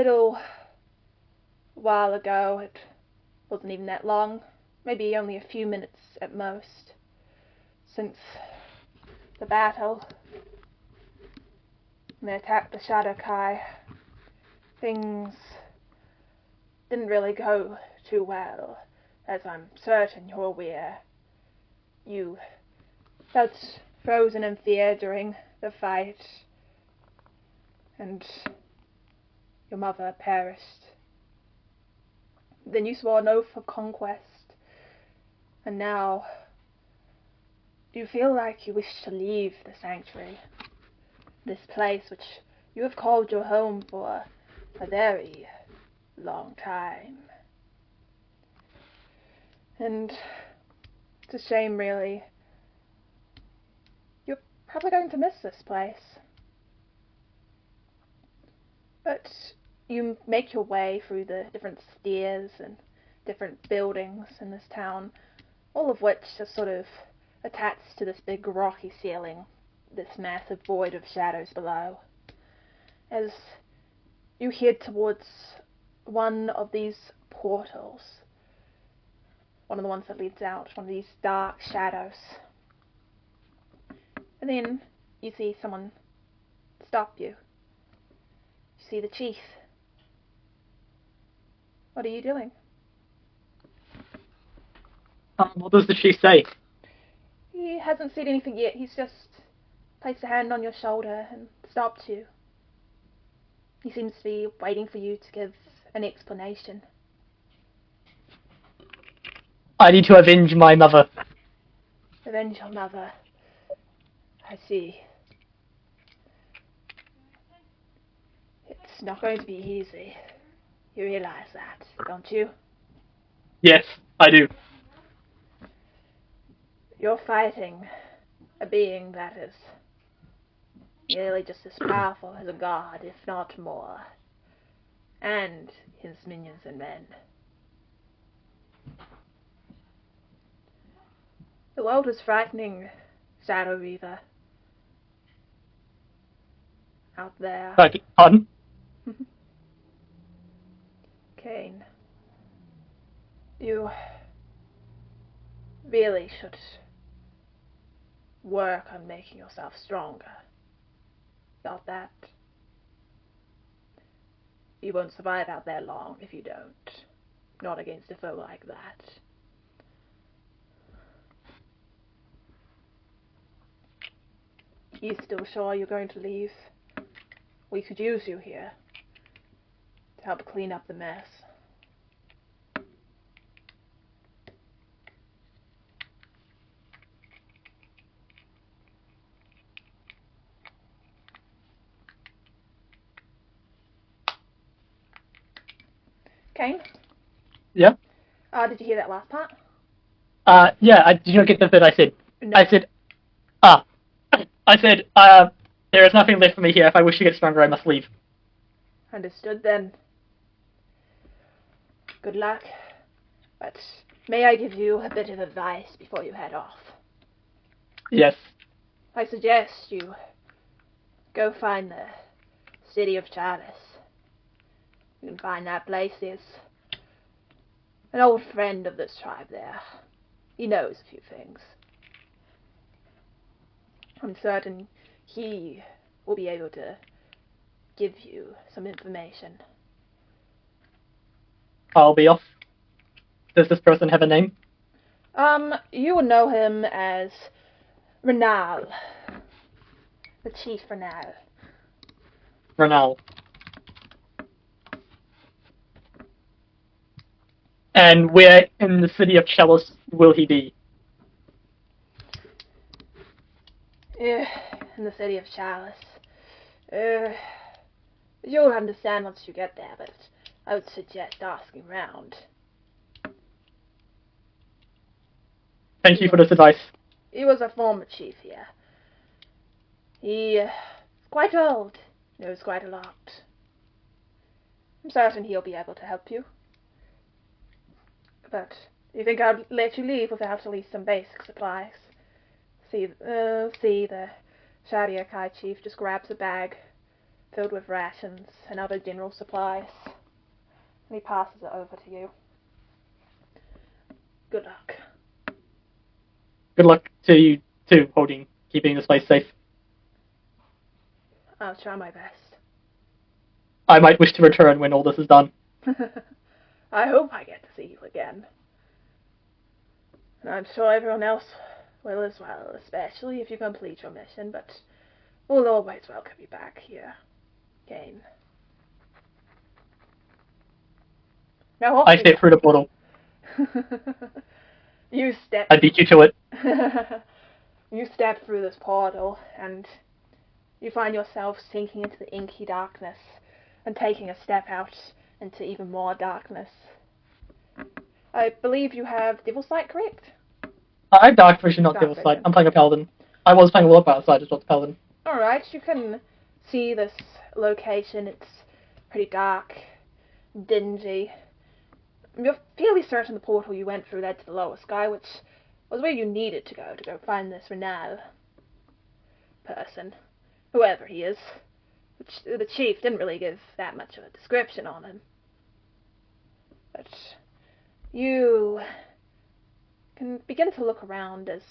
little while ago, it wasn't even that long, maybe only a few minutes at most, since the battle. When they attacked the Shadow Kai, things didn't really go too well, as I'm certain you're aware. You felt frozen in fear during the fight, and your mother perished. Then you swore an oath of conquest, and now you feel like you wish to leave the sanctuary, this place which you have called your home for a very long time. And it's a shame, really. You're probably going to miss this place. But you make your way through the different stairs and different buildings in this town, all of which are sort of attached to this big rocky ceiling, this massive void of shadows below. As you head towards one of these portals, one of the ones that leads out, one of these dark shadows. And then you see someone stop you. You see the chief. What are you doing? What does the chief say? He hasn't said anything yet. He's just placed a hand on your shoulder and stopped you. He seems to be waiting for you to give an explanation. I need to avenge my mother. Avenge your mother. I see. It's not going to be easy. You realize that, don't you? Yes, I do. You're fighting a being that is nearly just as powerful as a god, if not more, and his minions and men. The world is frightening, Shadow Reaver. Out there. Pardon? Cain, you really should work on making yourself stronger. Without that, you won't survive out there long if you don't. Not against a foe like that. You still sure you're going to leave? We could use you here to help clean up the mess. Cain? Yeah? Did you hear that last part? Yeah, did you not get the bit I said? No. I said, there is nothing left for me here. If I wish to get stronger, I must leave. Understood then. Good luck. But may I give you a bit of advice before you head off? Yes. I suggest you go find the city of Chalice. You can find that place. There's an old friend of this tribe there. He knows a few things. I'm certain he will be able to give you some information. I'll be off. Does this person have a name? You will know him as Renal. The Chief Renal. Renal. And where in the city of Chalice will he be? In the city of Chalice. You'll understand once you get there, but I would suggest asking round. Thank you for this advice. He was a former chief here. He's quite old, knows quite a lot. I'm certain he'll be able to help you. But do you think I'd let you leave without at least some basic supplies? See, the Shadia Kai chief just grabs a bag filled with rations and other general supplies. And he passes it over to you. Good luck. Good luck to you too, keeping this place safe. I'll try my best. I might wish to return when all this is done. I hope I get to see you again. And I'm sure everyone else will as well, especially if you complete your mission, but we'll always welcome you back here, Cain. Now off I step through the portal. You step. I beat you to it. You step through this portal, and you find yourself sinking into the inky darkness, and taking a step out into even more darkness. I believe you have Devil's Sight, correct? I have Dark Vision, not Dark Devil's Sight. Vision. I'm playing a Paladin. I was playing a Warcraft side as well as Paladin. Alright, you can see this location. It's pretty dark, dingy. You're fairly certain the portal you went through led to the lower sky, which was where you needed to go find this Renal person, whoever he is. Which the chief didn't really give that much of a description on him. But you can begin to look around as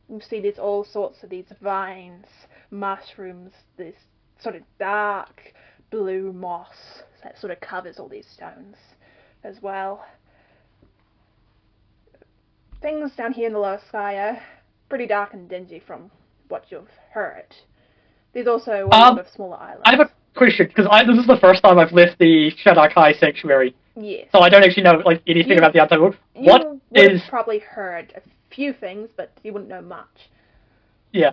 you see these all sorts of these vines, mushrooms, this sort of dark blue moss that sort of covers all these stones as well. Things down here in the lower sky are pretty dark and dingy from what you've heard. There's also a lot of smaller islands. I have a question, because this is the first time I've left the Shadakai Sanctuary. Yes. So I don't actually know anything about the outside world. You would have probably heard a few things, but you wouldn't know much. Yeah.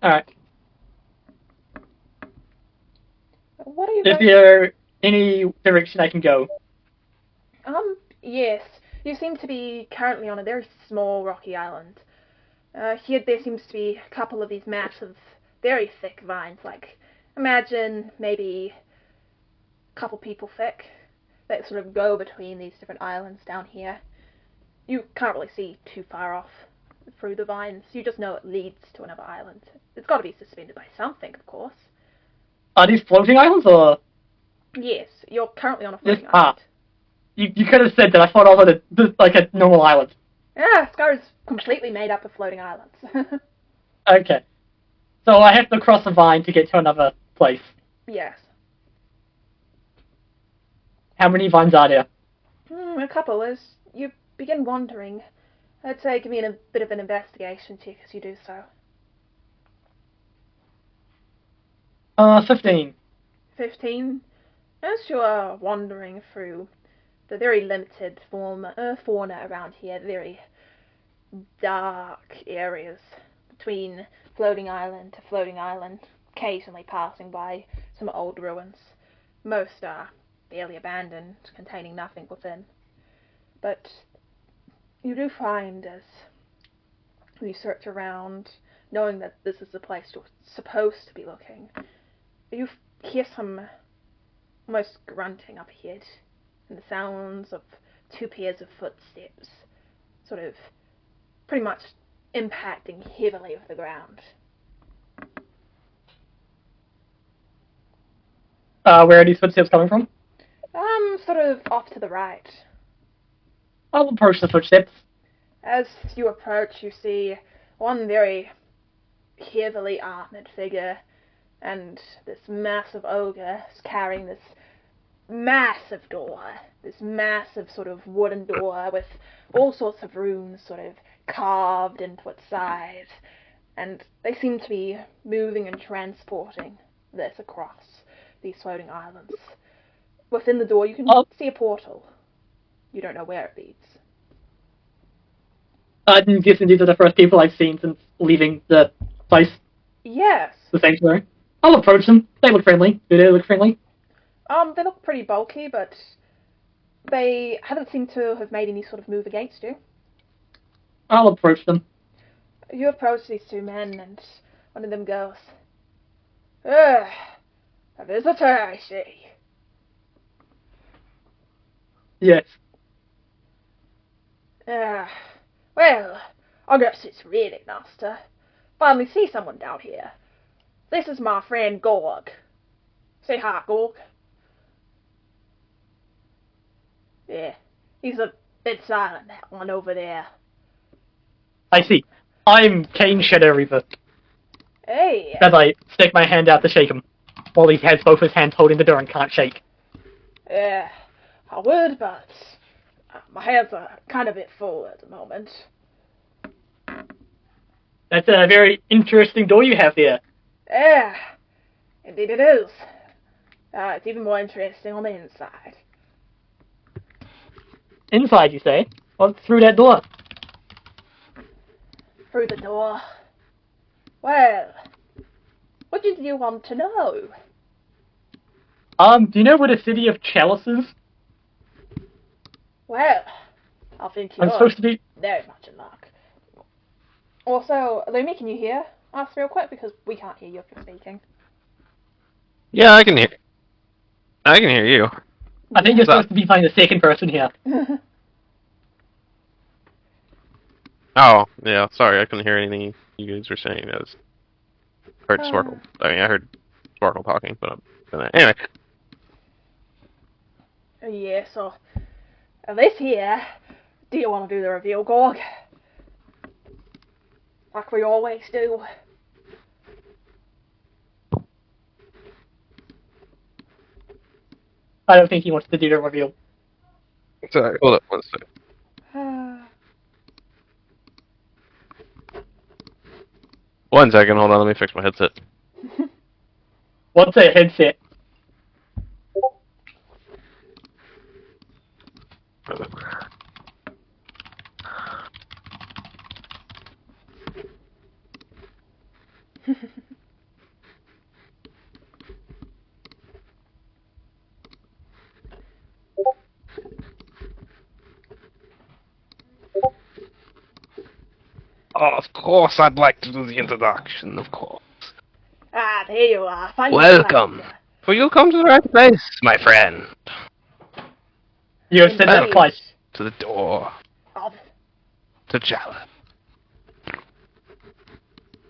Alright. What are you Is there any direction I can go? Yes. You seem to be currently on a very small rocky island. Here there seems to be a couple of these massive, very thick vines, like, imagine maybe a couple people thick, that sort of go between these different islands down here. You can't really see too far off through the vines. You just know it leads to another island. It's got to be suspended by something, of course. Are these floating islands, or...? Yes, you're currently on a floating island. Ah. You could have said that. I thought I was on a normal island. Yeah, Skyra's completely made up of floating islands. Okay. So I have to cross a vine to get to another place. Yes. How many vines are there? A couple. As you begin wandering, I'd say give me a bit of an investigation check as you do so. 15. 15. As you are wandering through the very limited fauna around here, very dark areas between floating island to floating island, occasionally passing by some old ruins. Most are barely abandoned, containing nothing within. But you do find, as you search around, knowing that this is the place you're supposed to be looking, you hear some almost grunting up ahead, and the sounds of two pairs of footsteps, sort of pretty much impacting heavily with the ground. Where are these footsteps coming from? Sort of off to the right. I'll approach the footsteps. As you approach, you see one very heavily armored figure, and this massive ogre is carrying this massive door, this massive sort of wooden door with all sorts of runes sort of carved into its side, and they seem to be moving and transporting this across these floating islands. Within the door you can see a portal. You don't know where it leads. I'm guessing these are the first people I've seen since leaving the place. Yes. The sanctuary. I'll approach them. They look friendly. Do they look friendly? They look pretty bulky, but they haven't seemed to have made any sort of move against you. I'll approach them. You approach these two men, and one of them goes, "A visitor, I see." Yes. Well, I guess it's really nice to finally see someone down here. This is my friend Gorg. Say hi, Gorg. Yeah, he's a bit silent, that one over there. I see. I'm Caines Shadow Reaper. Hey. As I stick my hand out to shake him, while he has both his hands holding the door and can't shake. Yeah, I would, but my hands are kind of a bit full at the moment. That's a very interesting door you have there. Yeah, indeed it is. It's even more interesting on the inside. Inside, you say? Well, through that door. Through the door. Well, what did you want to know? Do you know where the city of Chalice is? Well, I think I'm you're supposed to be... very much in luck. Also, Lumi, can you hear us real quick? Because we can't hear you if you're speaking. Yeah, I can hear you. I think you're supposed to be playing the second person here. Oh, yeah, sorry, I couldn't hear anything you guys were saying. I heard Sparkle. I heard Sparkle talking, but anyway. Yeah, so this here, do you want to do the reveal, Gorg? Like we always do. I don't think he wants to do the reveal. Sorry, hold up one second. One second, hold on, let me fix my headset. What's a headset? Oh, of course, I'd like to do the introduction, of course. Ah, there you are. Finally. Welcome. For you come to the right place, my friend. You have said that twice. To the door. To Chalice.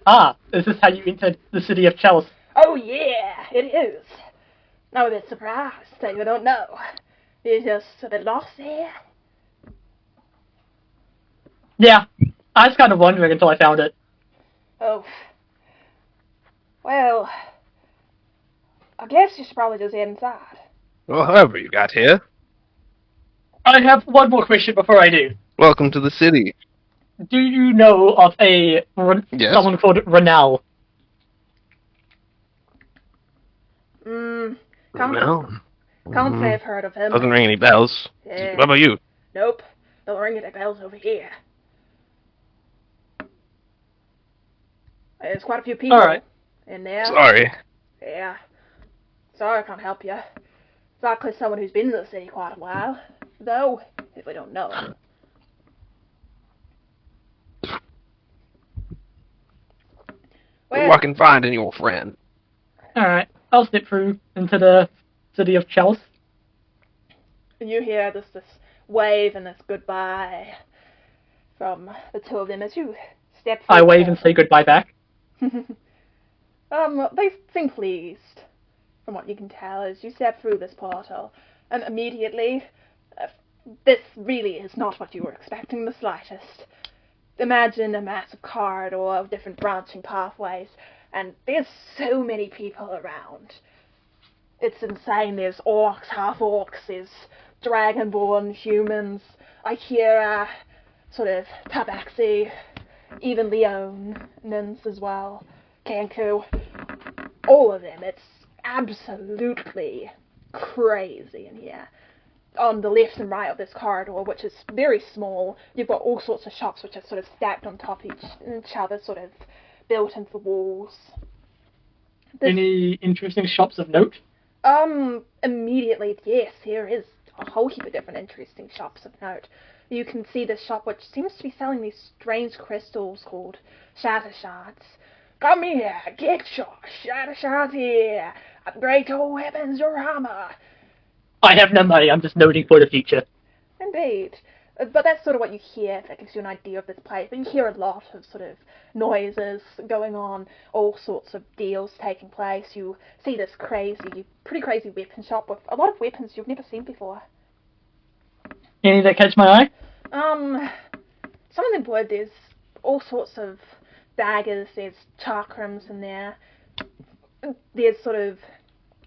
Ah, is this how you entered the city of Chalice? Oh yeah, it is. I'm a bit surprised that you don't know. You're just a bit lost there. Yeah, I was kind of wondering until I found it. Oh. Well, I guess you should probably just head inside. Well, however you got here. I have one more question before I do. Welcome to the city. Do you know of someone called Renal? Can't say I've heard of him. Doesn't ring any bells. Yeah. What about you? Nope. Don't ring any bells over here. There's quite a few people in there. Sorry. Yeah. Sorry I can't help you. It's likely someone who's been in the city quite a while. Though, if we don't know him. Well, I can find any old friend. Alright, I'll step through into the city of Chalice. And you hear this wave and this goodbye from the two of them as you step through. I wave and say goodbye back. They seem pleased, from what you can tell, as you step through this portal. And immediately, this really is not what you were expecting the slightest. Imagine a massive corridor of different branching pathways, and there's so many people around. It's insane. There's orcs, half-orcs, there's dragonborn humans. I hear sort of tabaxi, even Leonins as well, Kanku. All of them. It's absolutely crazy in here. On the left and right of this corridor, which is very small, you've got all sorts of shops which are sort of stacked on top of each other, sort of built into the walls. Any interesting shops of note? Immediately, yes, here is a whole heap of different interesting shops of note. You can see this shop which seems to be selling these strange crystals called shatter shards. Come here, get your shatter shards here. Upgrade your weapons, your armor. I have no money, I'm just noting for the future. Indeed. But that's sort of what you hear, if that gives you an idea of this place. But you hear a lot of sort of noises going on, all sorts of deals taking place. You see this pretty crazy weapon shop with a lot of weapons you've never seen before. Any that catch my eye? Some of them would. There's all sorts of daggers, there's chakrams in there. There's sort of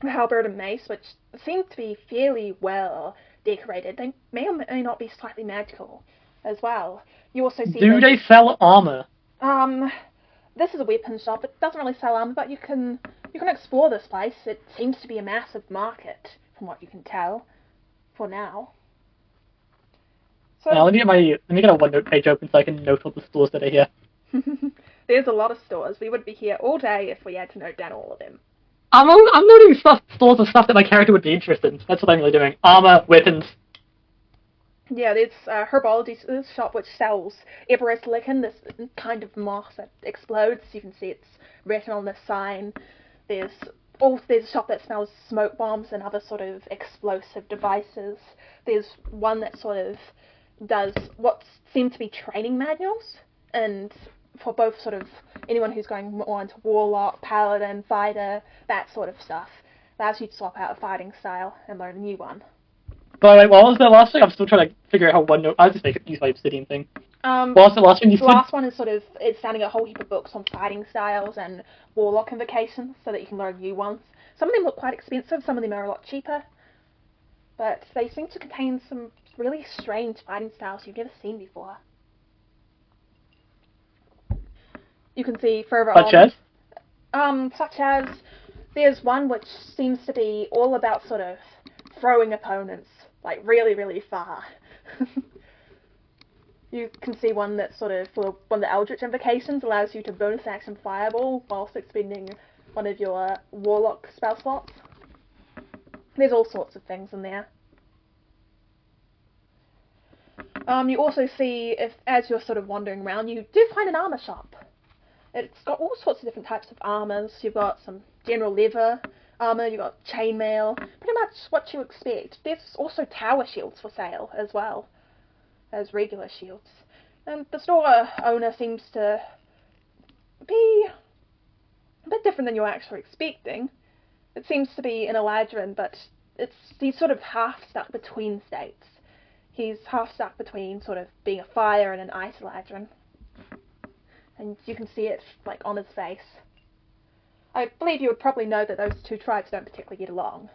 halberd and mace, which seem to be fairly well decorated. They may or may not be slightly magical as well. You also see... Do they sell armor? This is a weapons shop. It doesn't really sell armor, but you can explore this place. It seems to be a massive market, from what you can tell, for now. So, Now, let me get a OneNote page open so I can note all the stores that are here. there's a lot of stores. We would be here all day if we had to note down all of them. I'm noting stores of stuff that my character would be interested in. That's what I'm really doing. Armor, weapons. Yeah, there's herbology shop which sells Everest lichen, this kind of moss that explodes. You can see it's written on the sign. There's a shop that sells smoke bombs and other sort of explosive devices. There's one that sort of does what seem to be training manuals, and for both sort of anyone who's going more into warlock, paladin, fighter, that sort of stuff. Allows you to swap out a fighting style and learn a new one. By the way, what was the last thing? I'm still trying to figure out how OneNote... I'll just use my obsidian thing. What was the last thing you said? The last one is it's sounding a whole heap of books on fighting styles and warlock invocations so that you can learn new ones. Some of them look quite expensive, some of them are a lot cheaper. But they seem to contain some really strange fighting styles you've never seen before. You can see further on... Such as... There's one which seems to be all about sort of throwing opponents, like really, really far. You can see one that's sort of, for one of the Eldritch invocations, allows you to bonus action fireball whilst expending one of your warlock spell slots. There's all sorts of things in there. You also see, as you're sort of wandering around, you do find an armor shop. It's got all sorts of different types of armors. You've got some general leather armor, you've got chainmail, pretty much what you expect. There's also tower shields for sale as well as regular shields. And the store owner seems to be a bit different than you're actually expecting. It seems to be an Eladrin, but he's sort of half stuck between states. He's half stuck between sort of being a fire and an ice Eladrin. And you can see it, like, on his face. I believe you would probably know that those two tribes don't particularly get along.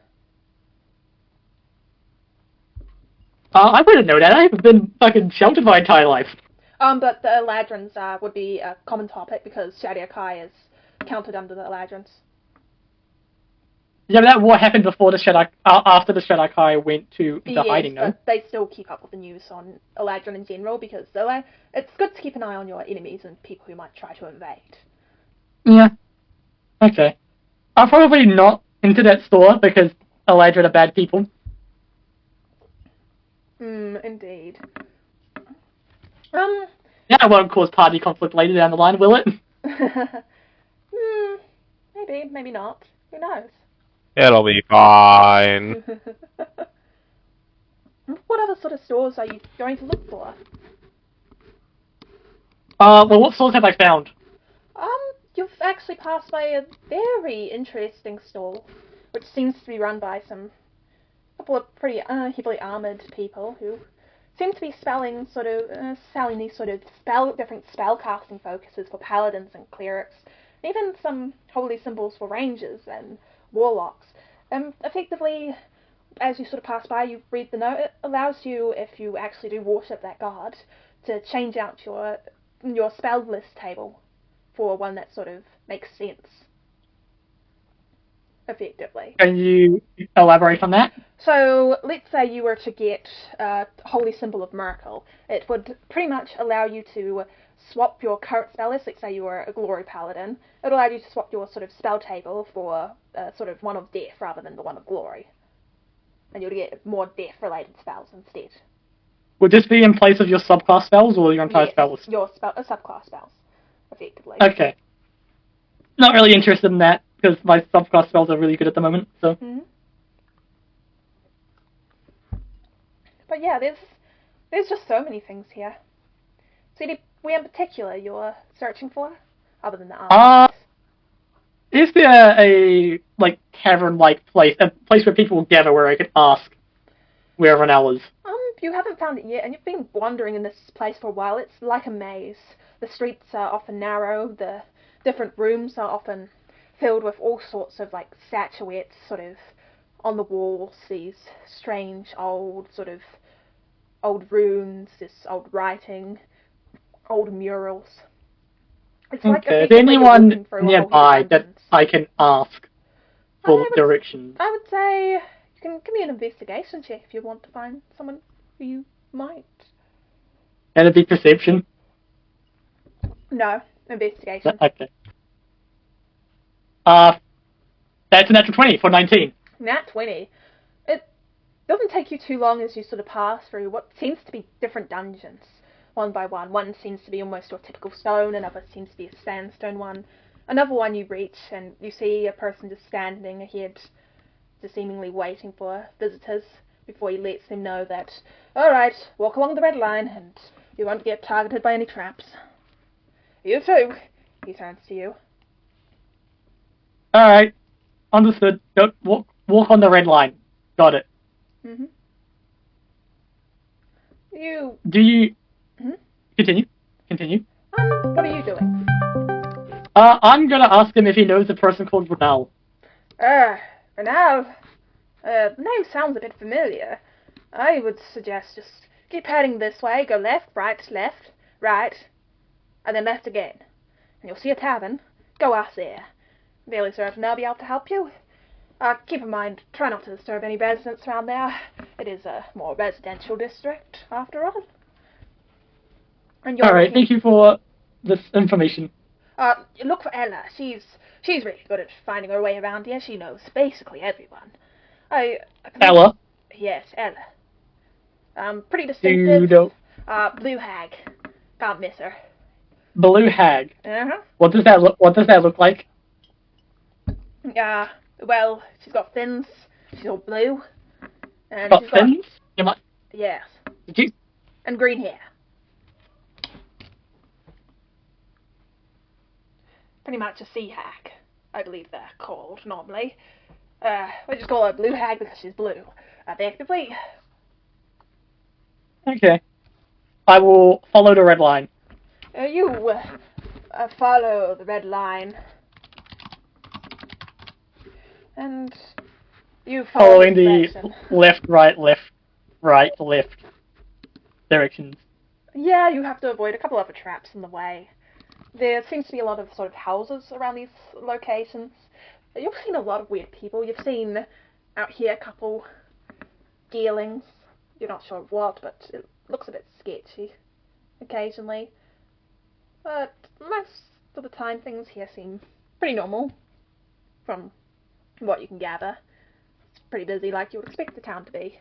I wouldn't know that. I've been fucking sheltered my entire life. But the Eladrins would be a common topic because Shadia Kai is counted under the Eladrins. Yeah, but that war happened before after the Shadia Kai went into hiding, though. But they still keep up with the news on Eladrin in general because it's good to keep an eye on your enemies and people who might try to invade. Yeah. Okay. I'm probably not into that store because Eladrin are bad people. Indeed. That won't cause party conflict later down the line, will it? Maybe, maybe not. Who knows? It'll be fine. What other sort of stores are you going to look for? Well, what stores have I found? You've actually passed by a very interesting stall, which seems to be run by a couple of pretty heavily armoured people who seem to be selling these sort of different spellcasting focuses for paladins and clerics, and even some holy symbols for rangers and warlocks. Effectively, as you sort of pass by, you read the note. It allows you, if you actually do worship that god, to change out your spell list table for one that sort of makes sense. Effectively. Can you elaborate on that? So, let's say you were to get a Holy Symbol of Miracle. It would pretty much allow you to swap your current spell list. Let's say you were a Glory Paladin. It would allow you to swap your sort of spell table for sort of one of Death rather than the one of Glory. And you'll get more Death-related spells instead. Would this be in place of your subclass spells or your entire spell list? Your subclass spells, effectively. Okay. Not really interested in that, because my subclass spells are really good at the moment, so... But yeah, there's There's just so many things here. So we in particular you're searching for, other than the arms? Is there a cavern-like place, a place where people will gather, where I could ask where everyone else is? You haven't found it yet, and you've been wandering in this place for a while. It's like a maze. The streets are often narrow. The different rooms are often filled with all sorts of statuettes, sort of on the walls. These strange old runes, this old writing, old murals. It's like Is there anyone nearby that I can ask for directions? I would say you can give me an investigation check if you want to find someone who you might. And a big perception? No, investigation. Okay. That's a natural 20 for 19. Nat 20. It doesn't take you too long as you sort of pass through what seems to be different dungeons, one by one. One seems to be almost your typical stone, another seems to be a sandstone one. Another one you reach and you see a person just standing ahead, just seemingly waiting for visitors before he lets them know that, alright, walk along the red line and you won't get targeted by any traps. You too, he turns to you. Alright, understood. Don't walk on the red line. Got it. Mm-hmm. Do you... Mm-hmm. Continue. What are you doing? I'm gonna ask him if he knows a person called Renal. Renal? Name sounds a bit familiar. I would suggest just keep heading this way, go left, right, and then left again. And you'll see a tavern. Go ask there. Barely certain I'll be able to help you. Keep in mind, try not to disturb any residents around there. It is a more residential district, after all. Alright, thank you for this information. Look for Ella. She's really good at finding her way around here. She knows basically everyone. Ella? Yes, Ella. Pretty distinctive. Blue hag. Can't miss her. Blue hag? Uh-huh. What does that look like? Well, she's got fins. She's all blue. And got fins? Yes. Did you? And green hair. Pretty much a sea hag, I believe they're called normally. We just call her blue hag because she's blue, effectively. Okay. I will follow the red line. You follow the red line. And you following the left, right directions. Yeah, you have to avoid a couple other traps in the way. There seems to be a lot of sort of houses around these locations. You've seen a lot of weird people. You've seen out here a couple dealings. You're not sure what, but it looks a bit sketchy occasionally. But most of the time things here seem pretty normal from what you can gather. It's pretty busy like you would expect the town to be.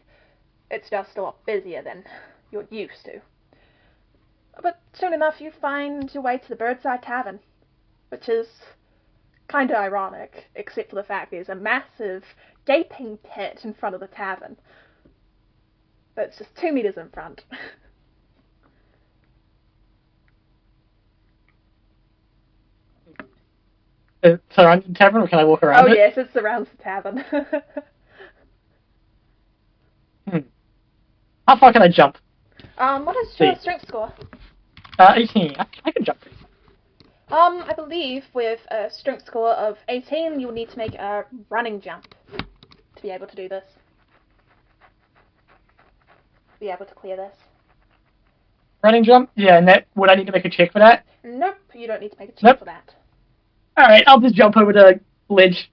It's just a lot busier than you're used to. But soon enough you find your way to the Birdside Tavern, which is kind of ironic, except for the fact there's a massive, gaping pit in front of the tavern. That's just 2 meters in front. It surrounds the tavern, or can I walk around it? Oh yes, it surrounds the tavern. How far can I jump? What is your strength score? 18. I can jump. I believe with a strength score of 18, you'll need to make a running jump to be able to do this. Be able to clear this. Running jump? Yeah, and would I need to make a check for that? Nope, you don't need to make a check for that. Alright, I'll just jump over the ledge.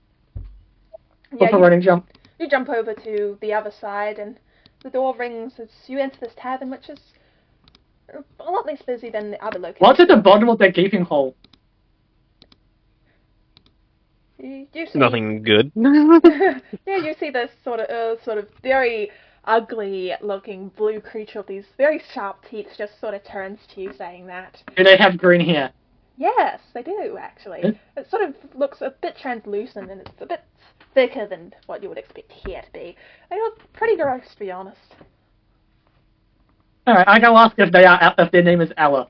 Yeah, a running jump. You jump over to the other side, and the door rings as you enter this tavern, which is a lot less busy than the other locations. What's at the bottom of that gaping hole? You see, nothing good. Yeah, you see this sort of very ugly-looking blue creature with these very sharp teeth just sort of turns to you saying that. Do they have green hair? Yes, they do, actually. It sort of looks a bit translucent, and it's a bit thicker than what you would expect hair to be. They look pretty gross, to be honest. Alright, I go ask if their name is Ella.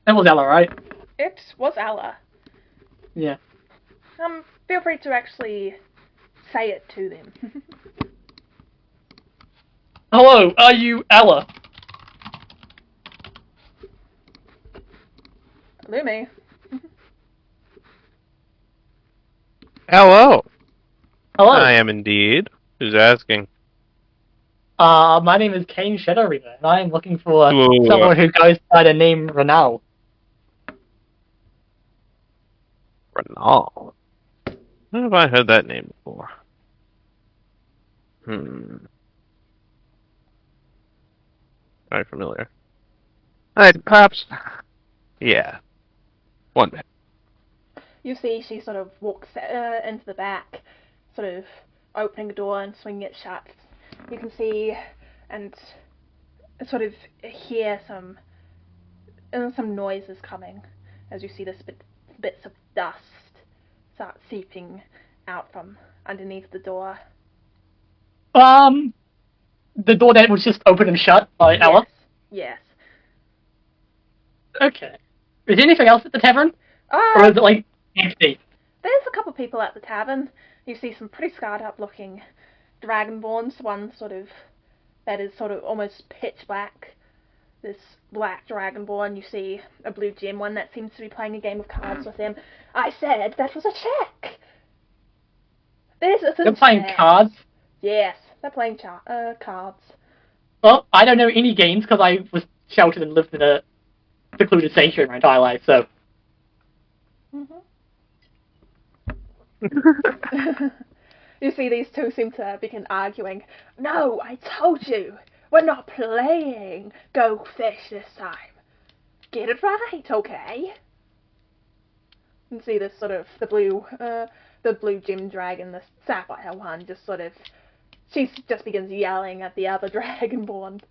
That was Ella, right? It was Ella. Yeah. Feel free to actually say it to them. Hello, are you Ella? Lumi. Hello. Hello. I am indeed. Who's asking? My name is Caines Shadow Reaver, and I am looking for Whoa. someone who goes by the name Renal. Renal. Where have I heard that name before? Very familiar. Perhaps. Yeah. One minute. You see she sort of walks into the back, sort of opening the door and swinging it shut. You can see and sort of hear some noises coming as you see this bits of dust start seeping out from underneath the door. The door that was just open and shut by Ella? Yes. Okay. Is there anything else at the tavern? Or is it, like, empty? There's a couple people at the tavern. You see some pretty scarred up looking dragonborns, one that is almost pitch black. This black dragonborn, you see a blue gem one that seems to be playing a game of cards with him. I said that was a check! They're playing cards? Yes, they're playing cards. Well, I don't know any games because I was sheltered and lived in a secluded sanctuary my entire life, so... You see these two seem to begin arguing. No, I told you! We're not playing Go Fish this time. Get it right, okay? You see this the blue gem dragon, the sapphire one, she just begins yelling at the other dragonborn.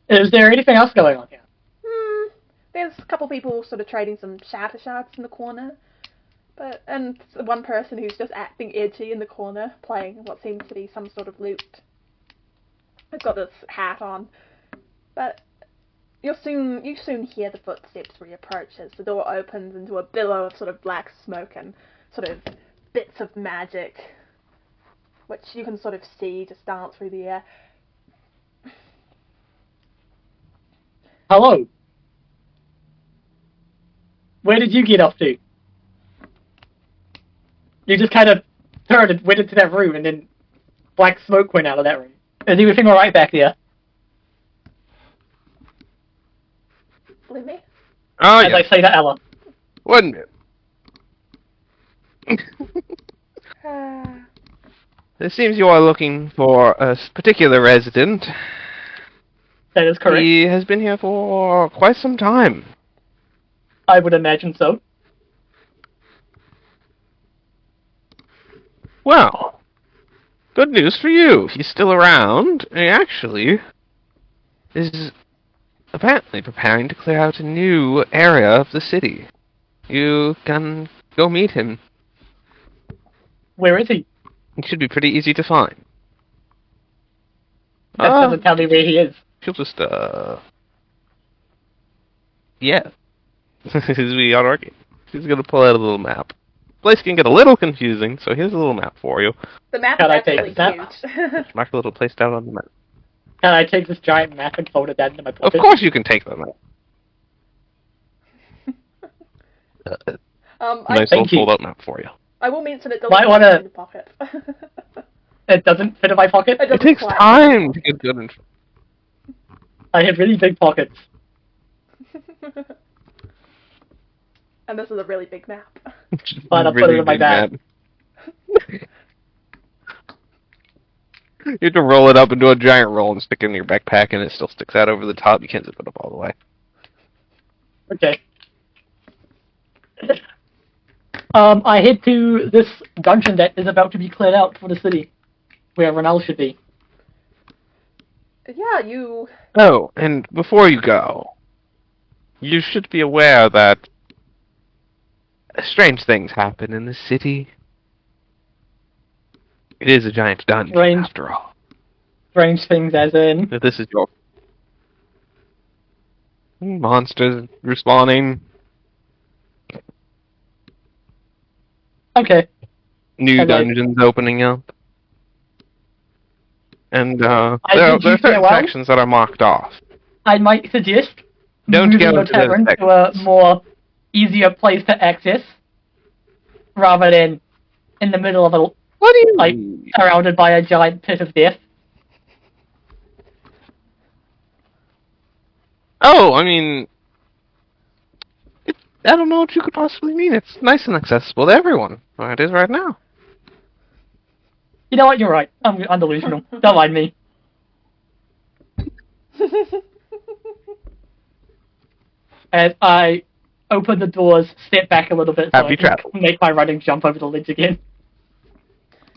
Is there anything else going on here? There's a couple people trading some shatter shards in the corner. And one person who's just acting edgy in the corner, playing what seems to be some sort of lute. He's got this hat on. But you soon hear the footsteps reapproach as the door opens into a billow of black smoke and bits of magic, which you can see just dance through the air. Hello. Where did you get off to? You just kind of turned and went into that room, and then black smoke went out of that room. Is everything alright back there? Believe me? Oh, As I say to Ella. 1 minute. It seems you are looking for a particular resident. That is correct. He has been here for quite some time. I would imagine so. Well, good news for you. He's still around. He actually is apparently preparing to clear out a new area of the city. You can go meet him. Where is he? He should be pretty easy to find. That doesn't tell me where he is. He'll just, yeah. We are working. He's gonna pull out a little map. Place can get a little confusing, so here's a little map for you. The map is actually huge. Mark a little place down on the map. Can I take this giant map and fold it down into my pocket? Of course you can take the map. Nice little fold-out map for you. I will mention it Might doesn't fit in the pocket. It doesn't fit in my pocket? It takes time to get good info. I have really big pockets. And this is a really big map. Fine, I'll put it in my bag. You have to roll it up into a giant roll and stick it in your backpack, and it still sticks out over the top. You can't zip it up all the way. Okay. I head to this dungeon that is about to be cleared out for the city, where Renal should be. Yeah, you... Oh, and before you go, you should be aware that strange things happen in the city. It is a giant dungeon, Strange. after all. Strange things as in... If this is your... Monsters respawning. Okay. New And, like, dungeons opening up. And, there are did you certain farewell? sections that are marked off. I might suggest Don't moving go your to those tavern to sections. a more easier place to access, rather than in the middle of a, What do you like, mean? surrounded by a giant pit of death. Oh, I mean... I don't know what you could possibly mean. It's nice and accessible to everyone. Well, it is right now. You know what, you're right. I'm delusional. Don't mind me. As I open the doors, step back a little bit so Happy I can travel. make my running jump over the ledge again.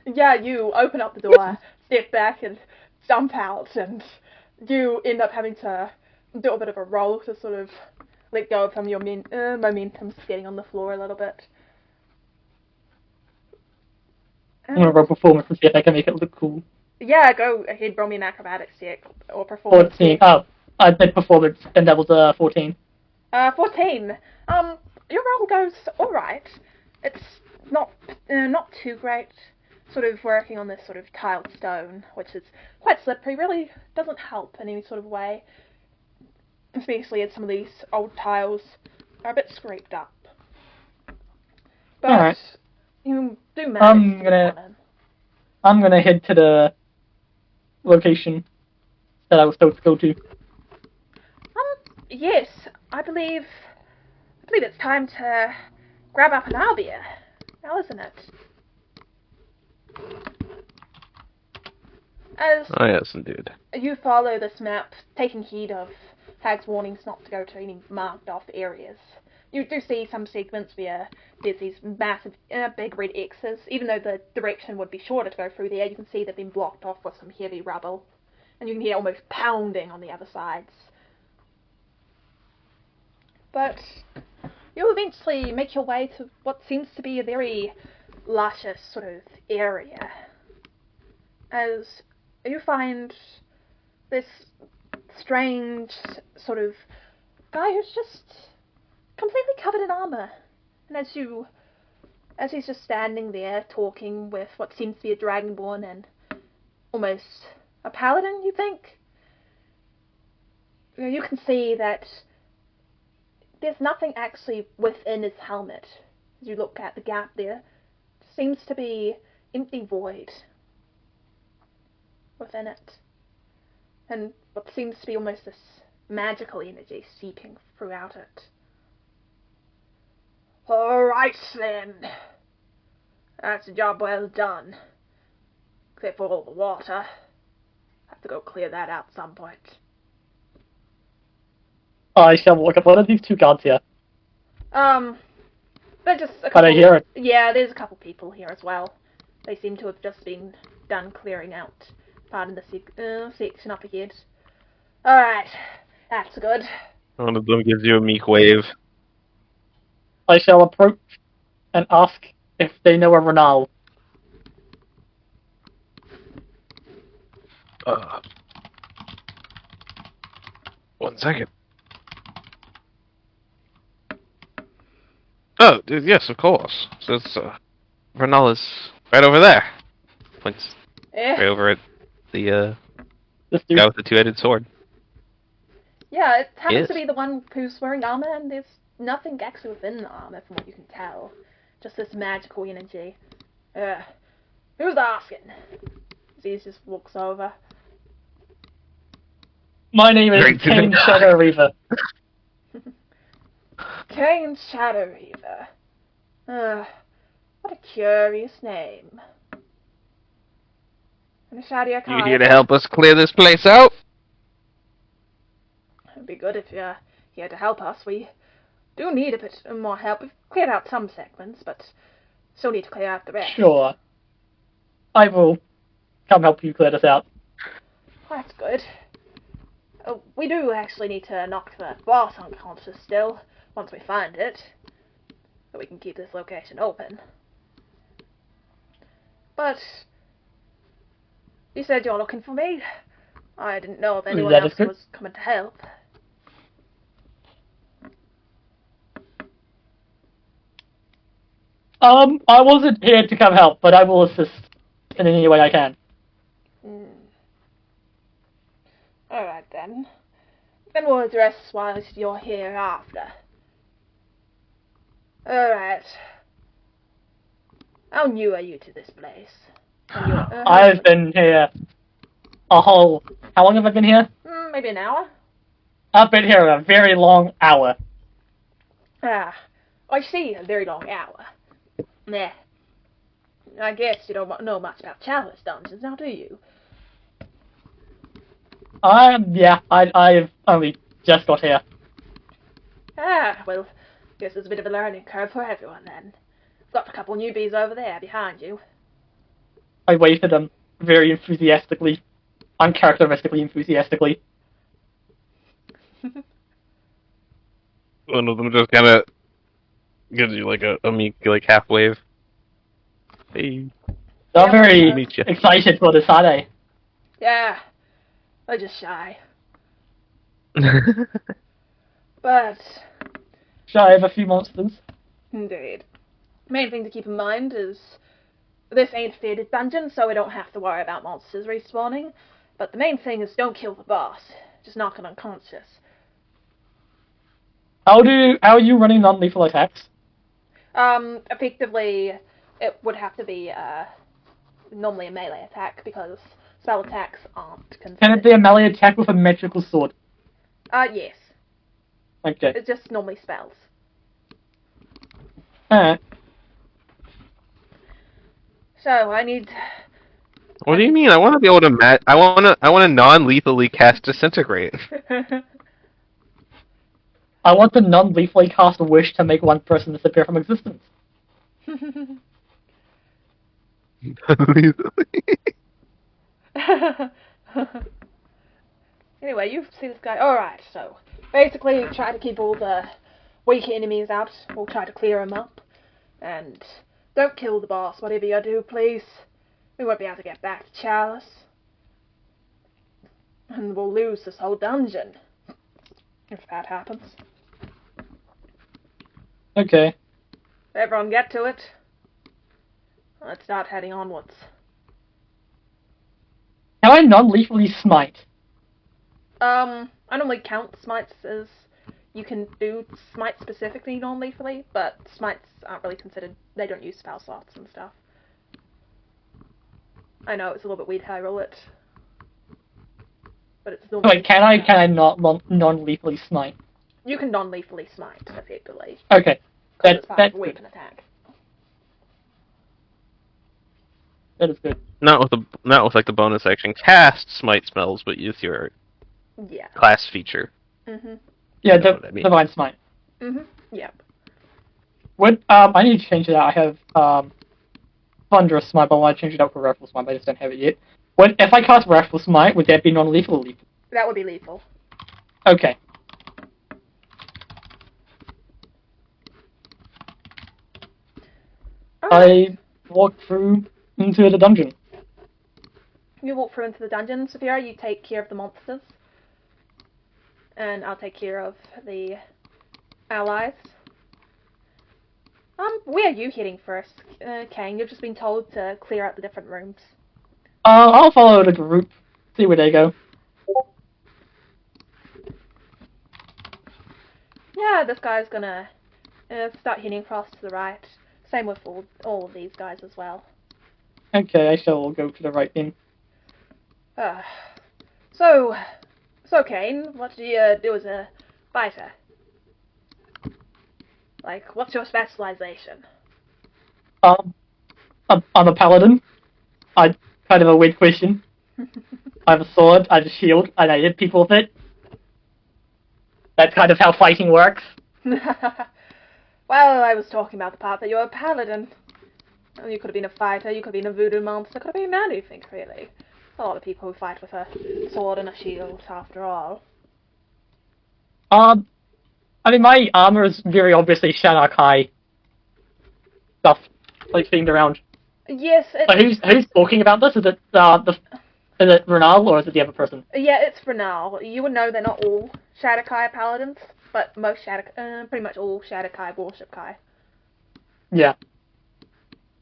Yeah, you open up the door, step back, and jump out, and you end up having to do a bit of a roll to sort of let go from your momentum getting on the floor a little bit. I'm gonna roll performance and see if I can make it look cool. Yeah, go ahead, roll me an acrobatics check, or performance 14. check. Oh, I did performance, and that was 14. 14. Your roll goes alright. It's not too great. Sort of working on this sort of tiled stone, which is quite slippery, really doesn't help in any sort of way. Especially as some of these old tiles are a bit scraped up. But Alright. you do manage to get on in. I'm gonna head to the location that I was supposed to go to. Yes, I believe it's time to grab up an albia, now isn't it? As Oh, yes, indeed. you follow this map, taking heed of Hag's warnings not to go to any marked off areas, you do see some segments where there's these massive, big red X's. Even though the direction would be shorter to go through there, you can see they've been blocked off with some heavy rubble. And you can hear almost pounding on the other sides. But you eventually make your way to what seems to be a very luscious sort of area. As you find this strange sort of guy who's just completely covered in armor. And as he's just standing there talking with what seems to be a dragonborn and almost a paladin, you think? You can see that there's nothing actually within his helmet. As you look at the gap there, it seems to be empty void within it. And what seems to be almost this magical energy seeping throughout it. Alright then. That's a job well done. Except for all the water. Have to go clear that out some point. I shall walk up. What are these two guards here? They're just a couple. But I hear it. Yeah, there's a couple people here as well. They seem to have just been done clearing out part of the section up ahead. Alright, that's good. One of them gives you a meek wave. I shall approach and ask if they know a Renal. One second. Oh, dude, yes, of course. So it's, Vernal is right over there. Points right over at the, This dude. guy with the two-headed sword. Yeah, it happens Yes. to be the one who's wearing armor, and there's nothing actually within the armor from what you can tell. Just this magical energy. Who's asking? Aziz just walks over. My name is Great to Caines know. Shadow Reaver. Caines Shadow Reaver. What a curious name. And Shadia You here to help us clear this place out? It'd be good if you're here to help us. We do need a bit more help. We've cleared out some segments, but still need to clear out the rest. Sure. I will come help you clear this out. That's good. We do actually need to knock the boss unconscious still, once we find it, so we can keep this location open. But You said you're looking for me. I didn't know if anyone That is else good. was coming to help. I wasn't here to come help, but I will assist in any way I can. Alright then. Then we'll address why you're here after. Alright. How new are you to this place? I've been here a whole... How long have I been here? Maybe an hour? I've been here a very long hour. Ah, I see, a very long hour. Nah. I guess you don't know much about Chalice dungeons now, do you? Yeah, I've only just got here. Ah, well, guess it's a bit of a learning curve for everyone then. Got a couple newbies over there behind you. I waved at them very enthusiastically, uncharacteristically enthusiastically. One of them just kind of gives you like a meek like half wave. Hey. They're Yeah, very meet ya. excited for this, are they? Yeah, they're just shy. But, Shy of a few monsters. indeed. Main thing to keep in mind is this ain't a faded dungeon, so we don't have to worry about monsters respawning. But the main thing is don't kill the boss. Just knock him unconscious. How are you running non-lethal attacks? Effectively, it would have to be, normally a melee attack, because spell attacks aren't considered. Can it be a melee attack with a magical sword? Yes. Okay. It's just normally spells. Alright. So, I need... What do you mean? I want to be able to I want to non-lethally cast disintegrate. I want to non-lethally cast a wish to make one person disappear from existence. Anyway, you see this guy. Alright, so basically try to keep all the weak enemies out. We'll try to clear them up. And don't kill the boss, whatever you do, please. We won't be able to get back to Chalice. And we'll lose this whole dungeon. If that happens. Okay. Everyone get to it. Let's start heading onwards. Can I non-lethally smite? I normally count smites as you can do smite specifically non-lethally, but smites aren't really considered. They don't use spell slots and stuff. I know it's a little bit weird how I roll it, but it's normally. Wait, can I not non-lethally smite? You can non-lethally smite effectively. Okay, It's part that's of a good. weapon attack. That is good. Not with like the bonus action cast smite spells, but use your Yeah. class feature. Yeah, You know what I mean. divine smite. Yep. What? I need to change it out. I have thunderous smite, but I want to change it out for wrathful smite. But I just don't have it yet. What if I cast wrathful smite? Would that be non-lethal or lethal? That would be lethal. Okay. I walk through into the dungeon. You walk through into the dungeon, Sophia. You take care of the monsters, and I'll take care of the allies. Where are you heading first, Caine? You've just been told to clear out the different rooms. I'll follow the group. See where they go. Yeah, this guy's gonna start heading across to the right. Same with all of these guys as well. Okay, I shall go to the right then. So Caine, what do you do as a fighter? Like, what's your specialization? I'm a paladin. Kind of a weird question. I have a sword, I have a shield, and I hit people with it. That's kind of how fighting works. Well, I was talking about the part that you're a paladin. You could have been a fighter, you could have been a voodoo monster, could have been anything, really. A lot of people who fight with a sword and a shield, after all. I mean, my armor is very obviously Shanakai stuff, like themed around. Yes, But who's talking about this? Is it the Is it Renal or is it the other person? Yeah, it's for now. You would know they're not all Shadowkai paladins, but most pretty much all Shadowkai worship Kai. Yeah.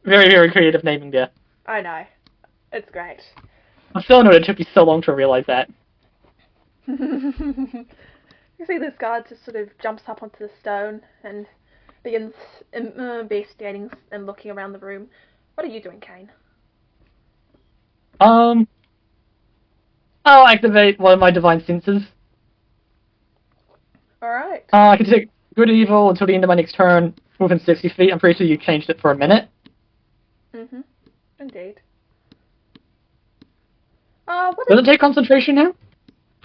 Very, very creative naming there. I know. It's great. I'm still annoyed it took me so long to realize that. You see this guard just sort of jumps up onto the stone and begins investigating and looking around the room. What are you doing, Caine? I'll activate one of my divine senses. Alright. I can take good or evil until the end of my next turn within 60 feet. I'm pretty sure you changed it for a minute. Mm-hmm. Indeed. Does it take concentration now?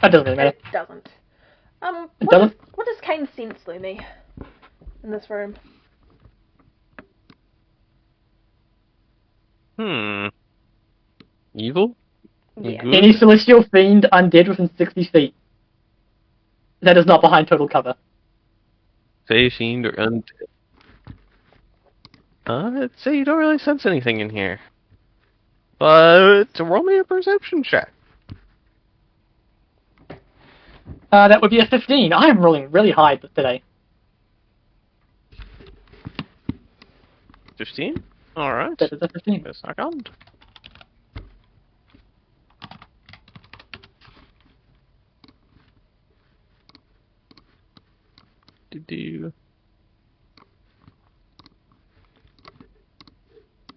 That doesn't really matter. It doesn't. It doesn't? What does Caine sense, Lumi, in this room? Evil? Yeah. Good? Any celestial fiend undead within 60 feet. That is not behind total cover. Say fiend or undead. I'd say you don't really sense anything in here. But roll me a perception check. That would be a 15. I am rolling really high today. 15? Alright. That is a 15. A second. Do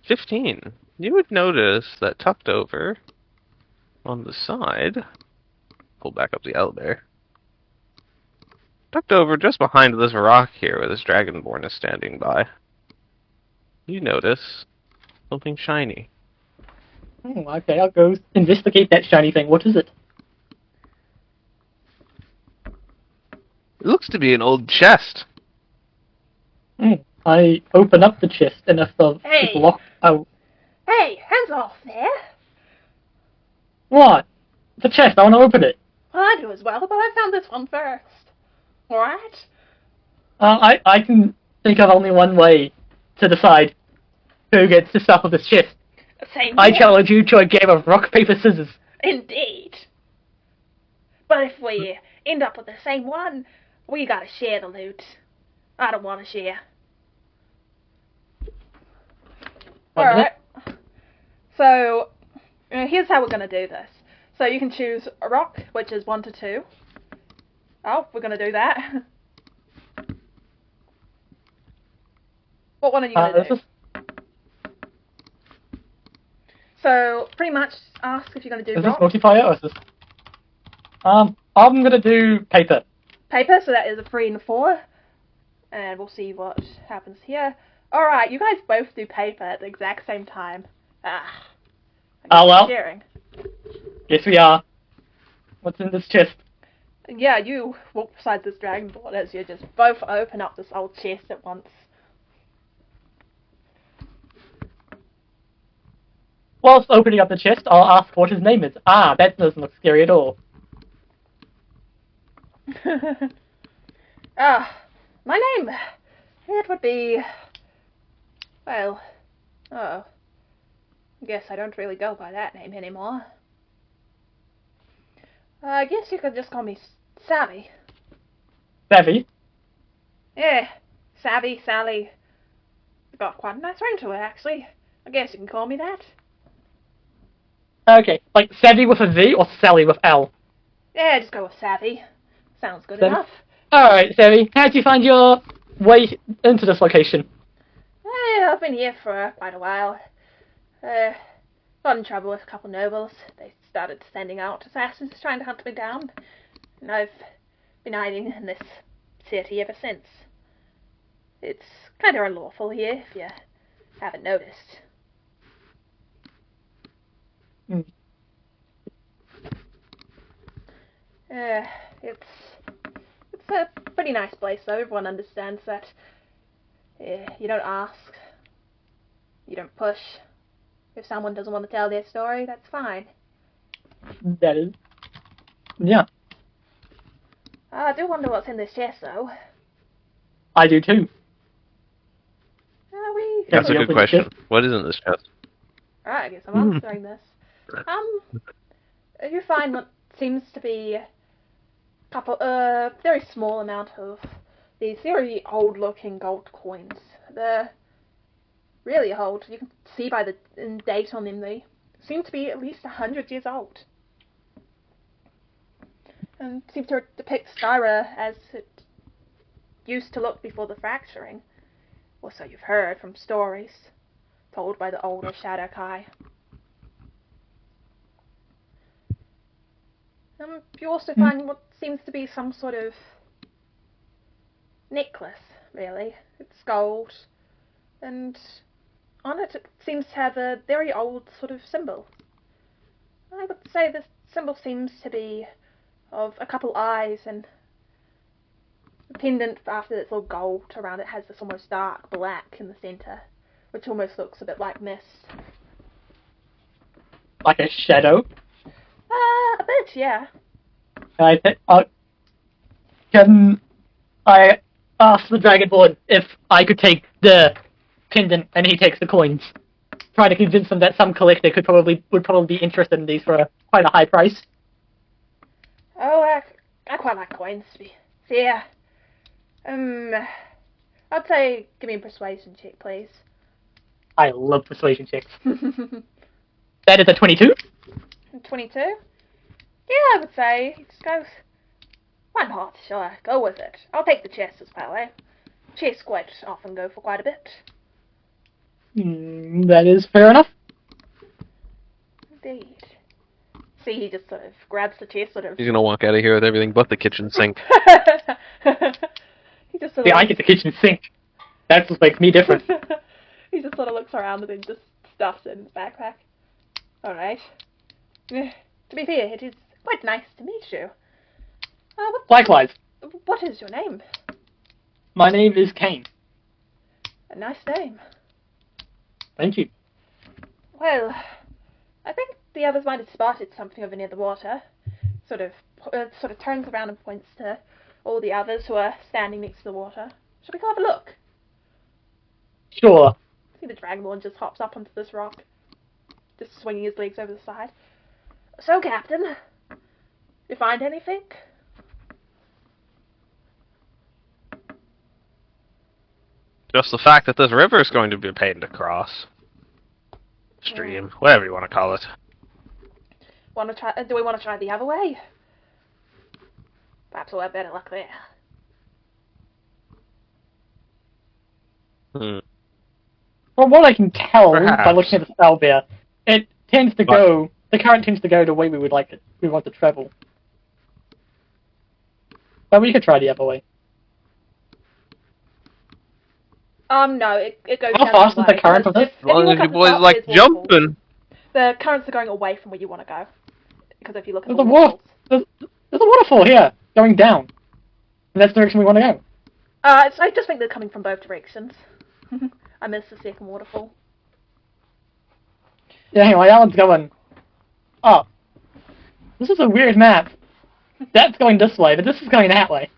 15. You would notice that tucked over on the side, pull back up the elevator, tucked over just behind this rock here where this dragonborn is standing by, you notice something shiny. Oh, okay, I'll go investigate that shiny thing. What is it? It looks to be an old chest. I open up the chest and if the Hey! lock... Oh, Hey, hands off there! what? The chest, I want to open it. Well, I do as well, but I found this one first. Alright? I can think of only one way to decide who gets the stuff of this chest. Same I here. challenge you to a game of rock, paper, scissors. Indeed. But if we end up with the same one, we gotta share the loot. I don't want to share. One minute. Alright. So, here's how we're gonna do this. So you can choose a rock, which is 1 to 2. Oh, we're gonna do that. What one are you gonna do? So, pretty much ask if you're gonna do Is this rock. multiplier or is this... I'm gonna do paper. Paper, so that is a 3 and a 4. And we'll see what happens here. Alright, you guys both do paper at the exact same time. Oh well. Sharing. Yes we are. What's in this chest? Yeah, you walk beside this dragonborn as you just both open up this old chest at once. Whilst opening up the chest, I'll ask what his name is. Ah, that doesn't look scary at all. My name, it would be, well, I guess I don't really go by that name anymore. I guess you could just call me Savvy. Savvy? Yeah, Savvy, Sally. It's got quite a nice ring to it, actually. I guess you can call me that. Okay, like Savvy with a V or Sally with L? Yeah, just go with Savvy. Sounds good Savvy? enough. Alright, Savvy, how did you find your way into this location? I've been here for quite a while. Got in trouble with a couple nobles. They started sending out assassins trying to hunt me down. And I've been hiding in this city ever since. It's kind of unlawful here, if you haven't noticed. It's a pretty nice place, though. Everyone understands that. You don't ask. You don't push. If someone doesn't want to tell their story, that's fine. That is... Yeah, I do wonder what's in this chest, though. I do too. That's a we good open the question. chest? What is in this chest? Alright, I guess I'm answering this. You find what seems to be very small amount of these very old-looking gold coins. They're really old. You can see by the date on them they seem to be at least 100 years old. And seem to depict Skyra as it used to look before the fracturing. Or so you've heard from stories told by the older Shadow Kai. You also find what seems to be some sort of necklace, really. It's gold, and on it seems to have a very old sort of symbol. I would say this symbol seems to be of a couple eyes, and the pendant after it's all gold around it has this almost dark black in the centre, which almost looks a bit like mist. Like a shadow? A bit, yeah. Can I ask the Dragonborn if I could take the pendant and he takes the coins? Trying to convince them that some collector would probably be interested in these for quite a high price. Oh, I quite like coins, to be fair. I'd say give me a persuasion check, please. I love persuasion checks. That is a 22. 22? Yeah, I would say. He just goes, why not? Sure, go with it. I'll take the chests as well, eh? Chests quite often go for quite a bit. That is fair enough. Indeed. See, he just sort of grabs the chest, sort of... He's gonna walk out of here with everything but the kitchen sink. He just sort Yeah, of... I get the kitchen sink. That's what makes me different. He just sort of looks around and then just stuffs it in his backpack. Alright. To be fair, it is quite nice to meet you. Likewise. What is your name? My name is Caines. A nice name. Thank you. Well, I think the others might have spotted something over near the water. Sort of turns around and points to all the others who are standing next to the water. Shall we go have a look? Sure. See the Dragonborn just hops up onto this rock, just swinging his legs over the side. So, Captain, you find anything? Just the fact that this river is going to be a pain to cross. Stream, whatever you want to call it. Do we want to try the other way? Perhaps we'll have better luck there. From what I can tell Perhaps. by looking at the spell bear, it tends to go. The current tends to go the way we would like it. We want to travel. But we could try the other way. No, it goes How down fast the is the way. current of this? If As long you as look you up the boys top, like there's waterfalls. jumping. The currents are going away from where you want to go. Because if you look at There's the a waterfalls. there's a waterfall here, going down. And that's the direction we want to go. I just think they're coming from both directions. I missed the second waterfall. Yeah, anyway, Alan's going up. This is a weird map. That's going this way, but this is going that way.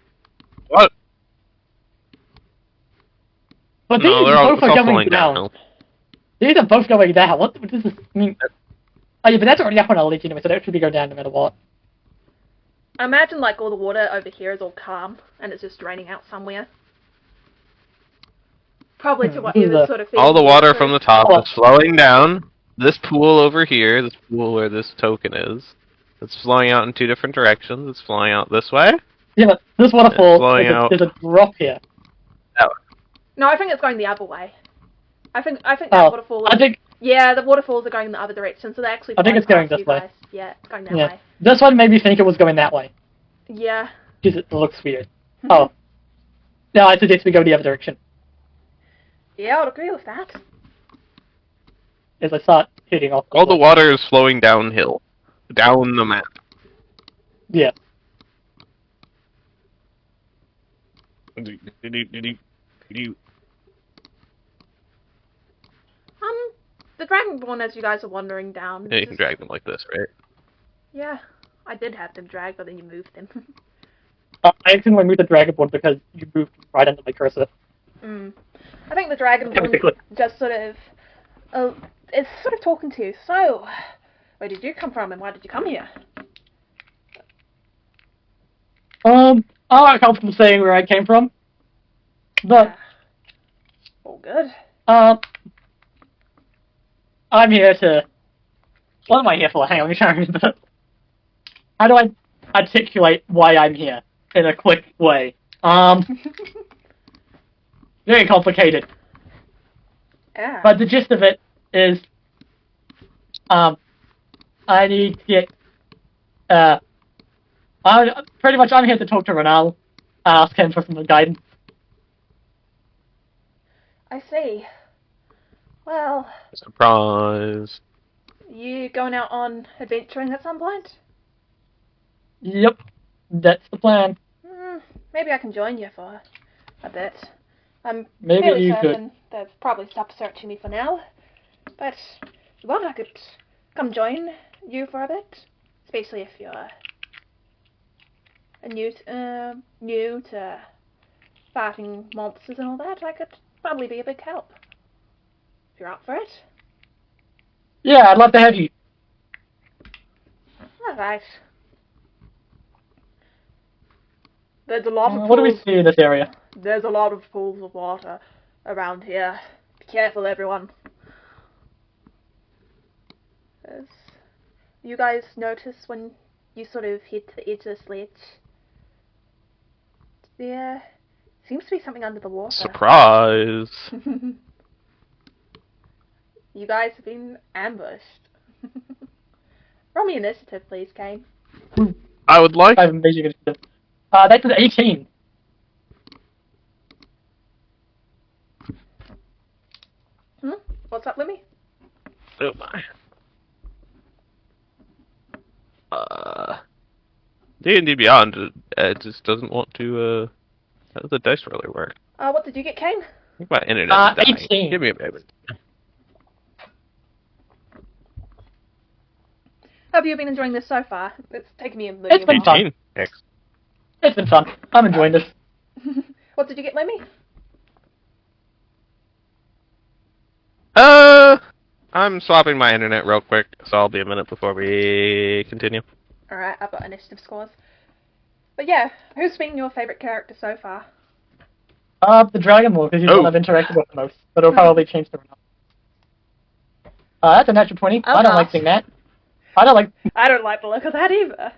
What? But No, these they're all, both it's are all going falling down. downhill. These are both going down. What does this mean? Oh yeah, but that's already up on our ledge anyway, so that should be going down no matter what. I imagine like all the water over here is all calm and it's just draining out somewhere. Probably to whatever sort of All the water through. from the top is flowing down. This pool over here, this pool where this token is, it's flowing out in two different directions. It's flowing out this way. Yeah, but this waterfall, flowing out. there's a drop here. That way. No, I think it's going the other way. I think that waterfall is... I think... Yeah, the waterfalls are going in the other direction, so they actually... I think it's going past this you way. guys. Yeah, it's going that Yeah. way. This one made me think it was going that way. Yeah. Because it looks weird. Oh. No, I suggest we go the other direction. Yeah, I would agree with that. As I start heading off. All the water is flowing downhill, down the map. Yeah. The Dragonborn, as you guys are wandering down... Yeah, you can drag them like this, right? Yeah, I did have them dragged, but then you moved them. I accidentally moved the Dragonborn because you moved right under my cursor. I think the Dragonborn just sort of... is sort of talking to you. So, Where did you come from and why did you come here? I'm not comfortable saying where I came from, but All good. I'm here to. What am I here for? Hang on, let me try and remember. How do I articulate why I'm here in a quick way? Very complicated. Yeah. But the gist of it is, I need to get, I'm here to talk to Ronald, ask him for some guidance. I see. Well, Surprise. you going out on adventuring at some point? Yep, that's the plan. Maybe I can join you for a bit. I'm Maybe fairly you certain they've probably stopped searching me for now. But if you want, I could come join you for a bit. Especially if you're new to fighting monsters and all that. I could probably be a big help. If you're up for it. Yeah, I'd love to have you. Alright. There's a lot of pools. What do we see in this area? There's a lot of pools of water around here. Be careful, everyone. You guys notice when you sort of hit the edge of this ledge? There seems to be something under the water. Surprise. You guys have been ambushed. Roll me initiative, please, Caine. I would like... I have amazing initiative. That's an 18. What's up, Lemmy? Oh my. D&D Beyond, it just doesn't want to, how does the dice roller work? What did you get, Caine? I think my internet is dying. 18. Give me a moment. How have you been enjoying this so far? It's taken me a It's been fun. 18. X. It's been fun. I'm enjoying this. What did you get, Lemmy? I'm swapping my internet real quick, so I'll be a minute before we continue. Alright, I've got initiative scores. But yeah, who's been your favourite character so far? The Dragon Lord, because he's the one I've interacted with the most. But it'll probably change to Ronald. That's a natural 20. Oh, I don't gosh. like seeing that. I don't like the look of that either.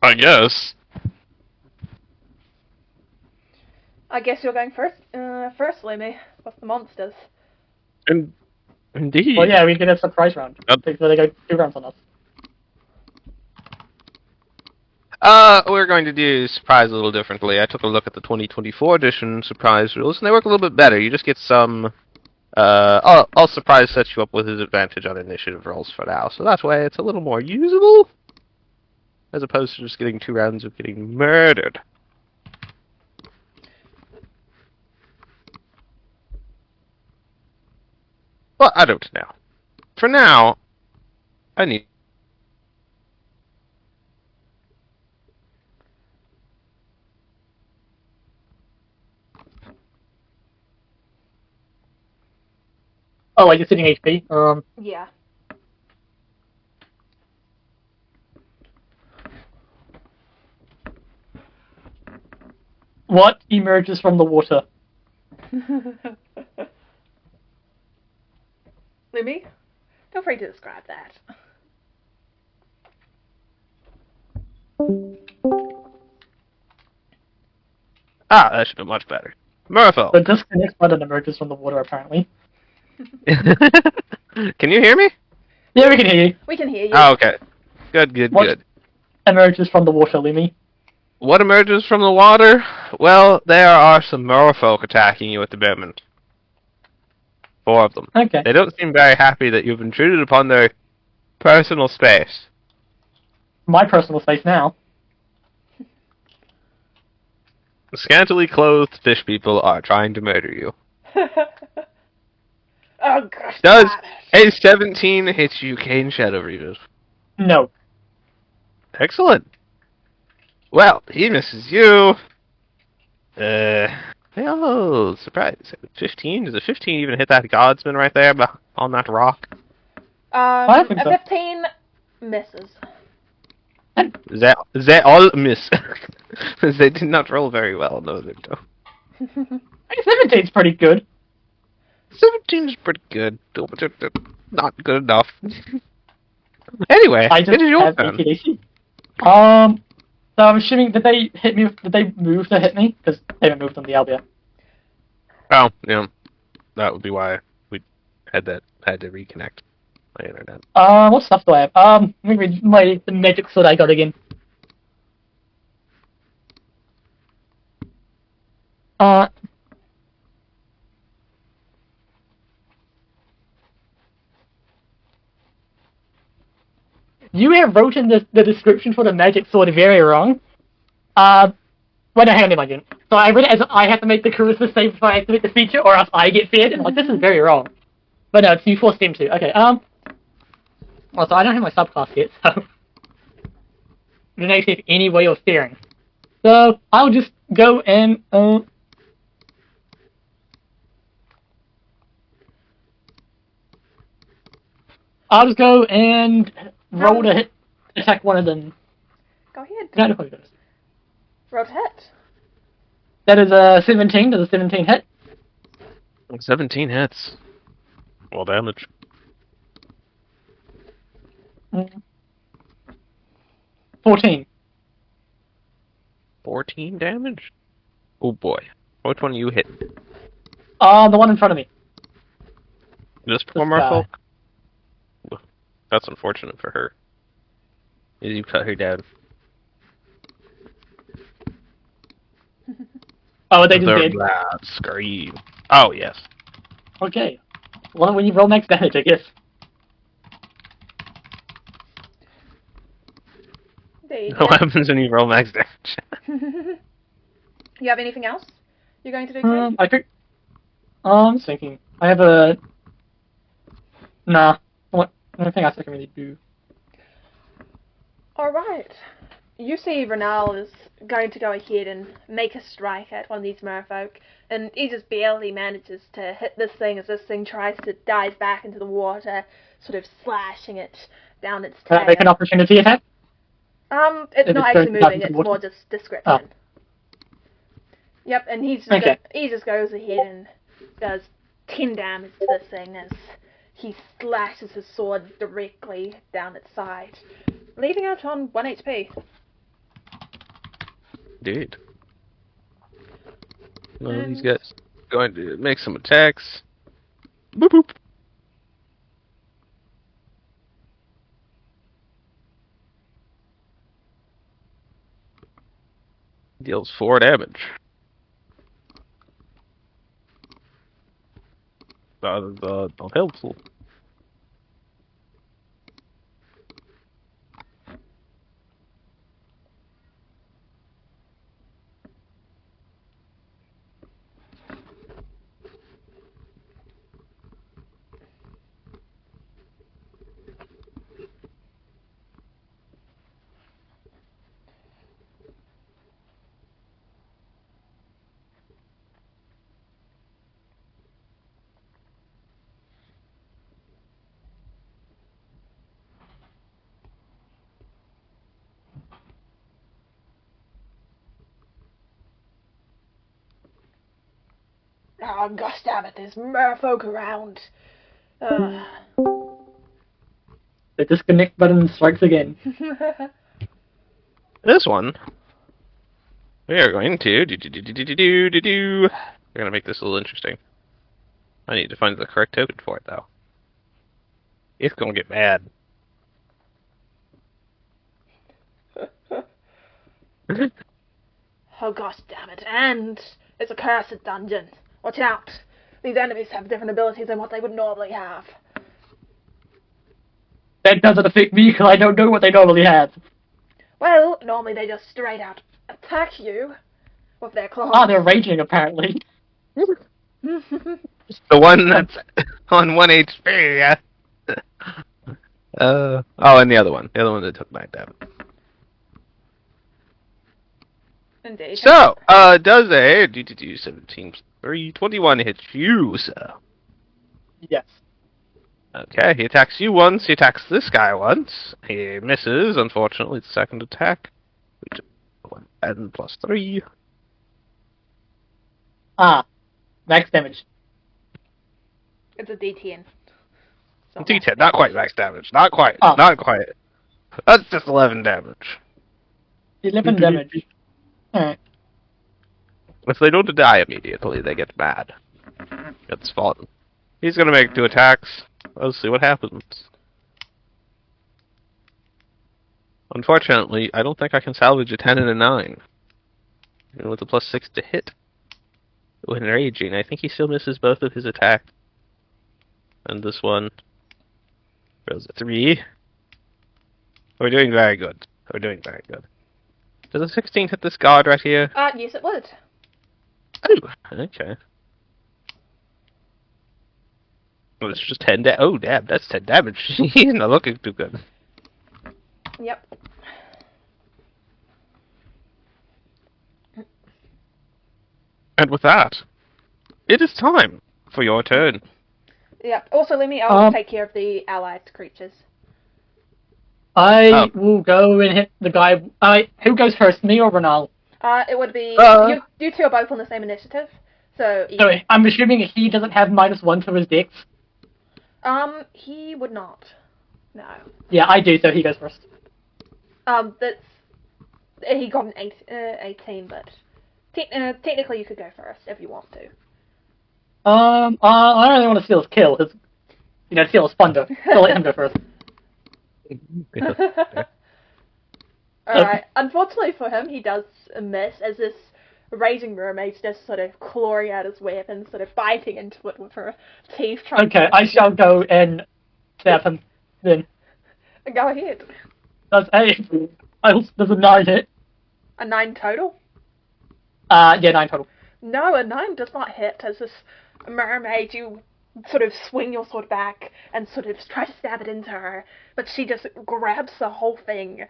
I guess. I guess you're going first, Lemmy, with the monsters. Indeed. Well, yeah, we get a surprise round. Yep. So they go 2 rounds on us. We're going to do surprise a little differently. I took a look at the 2024 edition surprise rules, and they work a little bit better. You just get some, I'll surprise set you up with his advantage on initiative rolls for now, so that way it's a little more usable, as opposed to just getting 2 rounds of getting murdered. Well, I don't know. For now, I need... Oh, like you're sitting HP? Yeah. What emerges from the water? Lemmy, feel free to describe that. Ah, that should be much better. Merfolk. The disconnect button emerges from the water, apparently. Can you hear me? Yeah, we can hear you. We can hear you. Oh, okay. Good. What emerges from the water, Lemmy? What emerges from the water? Well, there are some merfolk attacking you at the moment. 4 of them. Okay. They don't seem very happy that you've intruded upon their personal space. My personal space now. The scantily clothed fish people are trying to murder you. Oh gosh. Does a 17 hit you, Caine Shadow Reavers? No. Excellent. Well, he misses you. Oh, surprise. 15? Does a 15 even hit that guardsman right there on that rock? I think A so. 15 misses. They all miss. They did not roll very well, no, they don't. I think 17's pretty good. 17 is pretty good. Not good enough. Anyway, I it just is your have turn. 18 AC. So I'm assuming, did they hit me? Did they move to hit me? Because they haven't moved on the Albia. Oh, yeah. That would be why we had to reconnect my internet. What stuff do I have? Let me read the magic sword I got again. You have wrote in the description for the magic sword very wrong. Wait, no, hang on, never mind. So I read it as I have to make the charisma save before I activate the feature, or else I get feared, and like, this is very wrong. But no, it's you force them to. Okay, well, so I don't have my subclass yet, so I don't actually have any way of fearing. So I'll just go and I'll just go and roll to hit, attack one of them. Go ahead. No, no, no. Roll to hit. That is a 17. Does a 17 hit? 17 hits. Well, damage. 14. 14 damage? Oh boy. Which one are you hitting? The one in front of me. This This poor guy. merfolk? That's unfortunate for her. You cut her down. Oh, they just Their did. loud scream. Oh, yes. Okay. Well, when you roll max damage, I guess. What happens when you roll max damage? You have anything else you're going to do, Kate? I think. I'm just thinking. I have a. Nah. What? Anything else I can really do? Alright. You see Renal is going to go ahead and make a strike at one of these merfolk, and he just barely manages to hit this thing as this thing tries to dive back into the water, sort of slashing it down its tail. Can I make an opportunity attack? It's If not it's actually going down moving, into it's water? more just description. Yep, and he just goes ahead and does 10 damage to this thing as he slashes his sword directly down its side, leaving it on 1 HP. Dude. Well, these guys going to make some attacks. Boop boop. Deals 4 damage. That is not helpful. Oh, gosh damn it, there's merfolk around. The disconnect button strikes again. This one, we are going to We're going to make this a little interesting. I need to find the correct token for it, though. It's going to get mad. Oh gosh damn it, and it's a cursed dungeon. Watch out. These enemies have different abilities than what they would normally have. That doesn't affect me because I don't know what they normally have. Well, normally they just straight out attack you with their claws. Ah, they're raging apparently. The one that's on 1 HP, yeah. Oh, and the other one. The other one that took 9 damage. Indeed. So, does a do 17 plus 3, 21 hit you, sir? Yes. Okay, he attacks you once, he attacks this guy once. He misses, unfortunately, the second attack. Which is 1 plus 3. Max damage. It's a D10. It's not D10, max not quite damage. max damage. Not quite. Oh. Not quite. That's just 11 damage. 11 damage. Alright. If they don't die immediately, they get mad. It's fun. He's gonna make 2 attacks. Let's see what happens. Unfortunately, I don't think I can salvage a 10 and a 9. Even with a plus 6 to hit. When raging, I think he still misses both of his attacks. And this one rolls a 3. We're doing very good. We're doing very good. Does a 16 hit this guard right here? Yes, it would. Oh, okay. Oh, it's just 10 damage. Oh, damn, that's 10 damage. He's not looking too good. Yep. And with that, it is time for your turn. Yep. Also, I'll take care of the allied creatures. I will go and hit the guy. Who goes first, me or Renal? It would be you two are both on the same initiative, so So I'm assuming he doesn't have -1 to his dex. he would not. No. Yeah, I do, so he goes first. That's he got an 18, but technically you could go first if you want to. I don't really want to steal his kill. Steal his thunder. So let him go first. Alright, unfortunately for him, he does miss as this raging mermaid's just sort of clawing out his weapon, sort of biting into it with her teeth. Okay, I shall go and stab him then. Go ahead. Does a 9 hit? A 9 total? Yeah, 9 total. No, a 9 does not hit as this mermaid, you sort of swing your sword back and sort of try to stab it into her, but she just grabs the whole thing,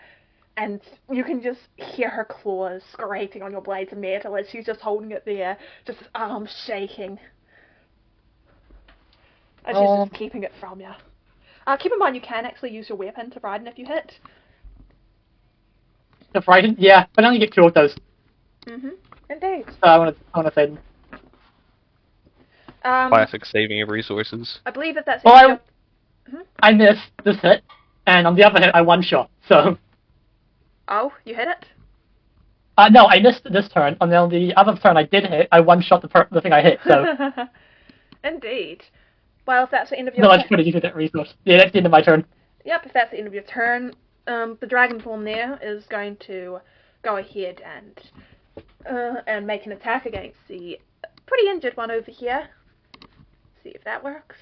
and you can just hear her claws scraping on your blades of metal as she's just holding it there, just arms shaking. And she's just keeping it from you. Keep in mind you can actually use your weapon to frighten if you hit. To frighten? Yeah, but I only get 2 of those. Indeed. So I want to say them. Classic saving of resources. I believe if that's Well, I missed this hit, and on the other hit I one-shot, so... Oh, you hit it? No, I missed this turn, and then on the other turn I did hit, I one-shot the thing I hit, so... Indeed. Well, if that's the end of your No, I just want to use that resource. Yeah, that's the end of my turn. Yep, if that's the end of your turn, the dragon form there is going to go ahead and make an attack against the pretty injured one over here. See if that works.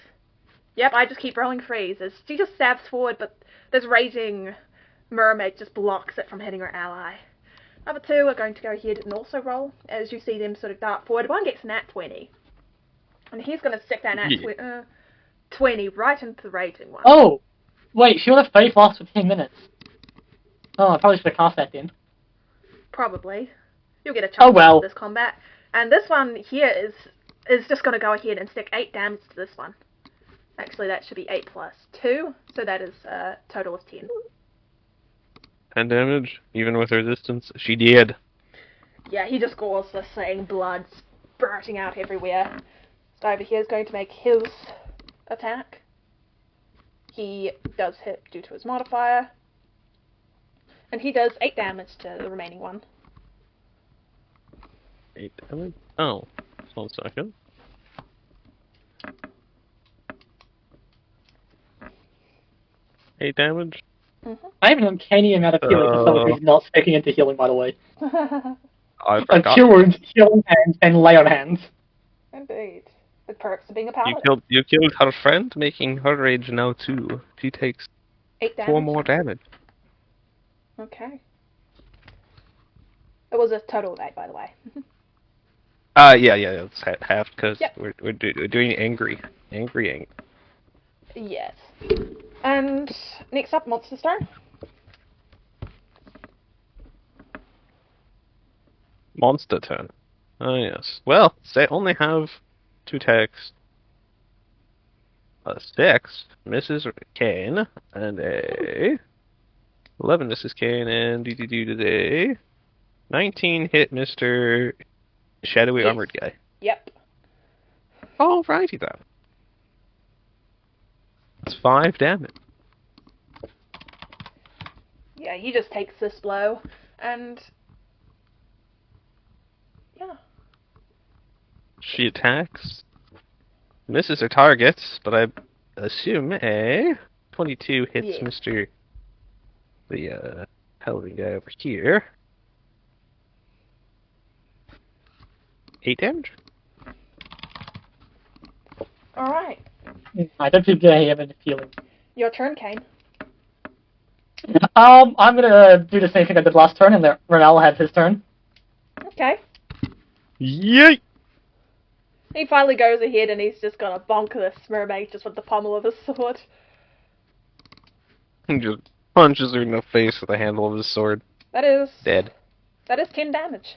Yep, I just keep rolling freeze as she just stabs forward, but this raging mermaid just blocks it from hitting her ally. Other two are going to go ahead and also roll as you see them sort of dart forward. One gets nat 20. And he's going to stick that nat 20 right into the raging one. Oh! Wait, she would have faith lost for 10 minutes. Oh, I probably should have cast that then. Probably. You'll get a chance well. of this combat. And this one here is just going to go ahead and stick 8 damage to this one. Actually, that should be 8 plus 2, so that is a total of 10. 10 damage, even with resistance. She did. Yeah, he just gores this thing, blood spurting out everywhere. So over here is going to make his attack. He does hit due to his modifier. And he does 8 damage to the remaining one. 8 damage? Oh, just 1 second. Eight damage? I have an uncanny amount of healing for someone who's not sticking into healing, by the way. I forgot. Cure wounds, healing hands, and lay on hands. Indeed. The perks of being a paladin. You killed her friend, making her rage now 2. She takes 8 damage. 4 more damage. Okay. It was a total of 8, by the way. Yeah, it's half because Yep. we're doing angry. Yes. And next up, Monster Stone. Monster turn. Oh, yes. Well, they only have 2 attacks. A 6 misses Cain, and a 11 misses Cain, and a 19 hit Mr. Shadowy Yes. Armored Guy. Yep. Alrighty then. That's 5 damage. Yeah, he just takes this blow, and yeah. She attacks, misses her targets, but I assume a 22 hits Yeah. Mr. the Paladin guy over here. 8 damage. All right. I don't think I have any feeling. Your turn, Cain. I'm gonna do the same thing I did last turn, and let Ronell have his turn. Okay. Yay! He finally goes ahead and he's just gonna bonk this mermaid just with the pommel of his sword. He just punches her in the face with the handle of his sword. That is Dead. That is 10 damage.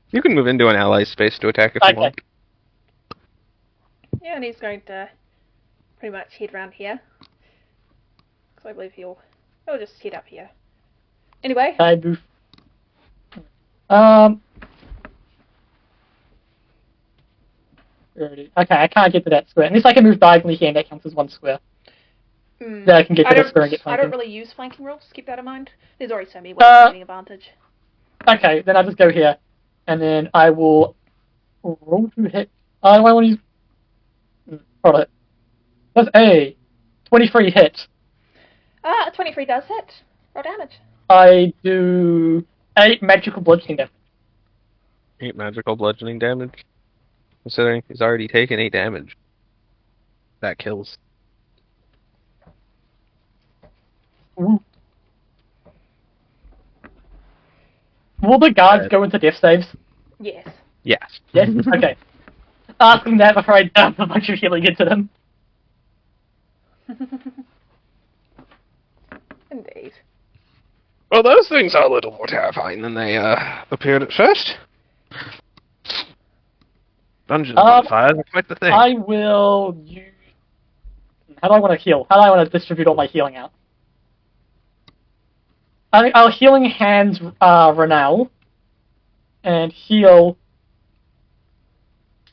You can move into an ally's space to attack if you want. Yeah, and he's going to pretty much head round here. So I believe he'll just head up here. Anyway. I move. Okay, I can't get to that square. Unless I can move diagonally here, and that counts as 1 square. Then I can get to the square and get flanking. I don't really use flanking rules, keep that in mind. There's already so many ways of getting advantage. Okay, then I'll just go here. And then I will roll to hit. Do I want to use... Hold it. That's a 23 hit. 23 does hit. Roll damage. I do 8 magical bludgeoning damage. 8 magical bludgeoning damage. Considering he's already taken 8 damage. That kills. Ooh. Will the guards go into death saves? Yes. Yes. Yes? Okay. Asking that before I dump a bunch of healing into them. Indeed. Well, those things are a little more terrifying than they appeared at first. Dungeons on fire are quite the thing. I will use... How do I want to heal? How do I want to distribute all my healing out? I'll healing hands Ronell and heal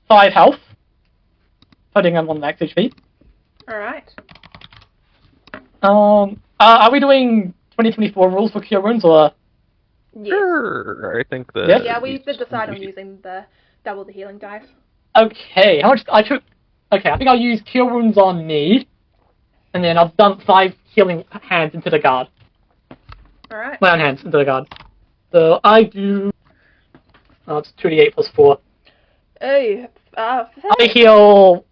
5 health, putting him on max HP. Alright. Are we doing 2024 rules for cure wounds, or? Yes. Sure, I think that. Yes? Yeah, we did decide on using the double the healing dice. Okay, how much I took? Okay, I think I'll use cure wounds on me, and then I've done 5 healing hands into the guard. Alright. My own hands into the guard. So I do. Oh, it's 2d8 plus 4. Hey, I heal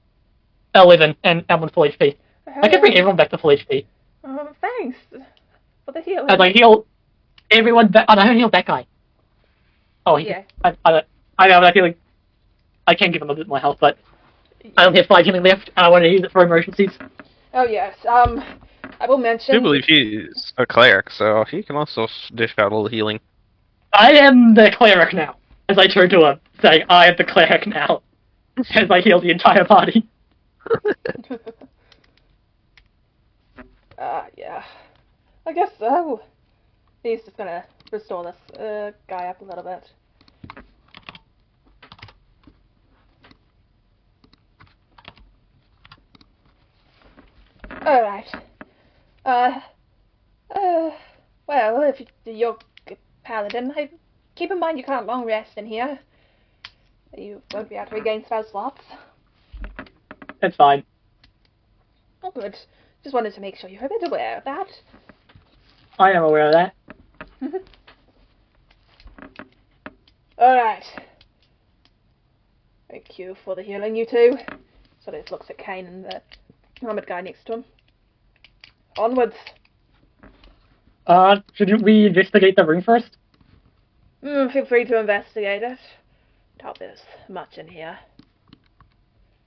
11 and I'm on full HP. I can bring everyone back to full HP. Thanks for the healing. As I heal everyone back. Oh, no, I don't heal that guy. Oh, yeah. I know, but I feel like I can give him a bit more health, but I only have 5 healing left, and I want to use it for emergencies. Oh yes. I will mention. I do believe he's a cleric, so he can also dish out all the healing. I am the cleric now. As I turn to him, saying, I am the cleric now. As I heal the entire party. Yeah. I guess so. He's just gonna restore this guy up a little bit. Alright. Well, if you're a paladin, keep in mind you can't long rest in here. You won't be able to regain spell slots. It's fine. Oh, good. Just wanted to make sure you're a bit aware of that. I am aware of that. Alright. Thank you for the healing, you two. So this looks at Cain and the armored guy next to him. Onwards. Shouldn't we investigate the room first? Feel free to investigate it. Doubt there's much in here.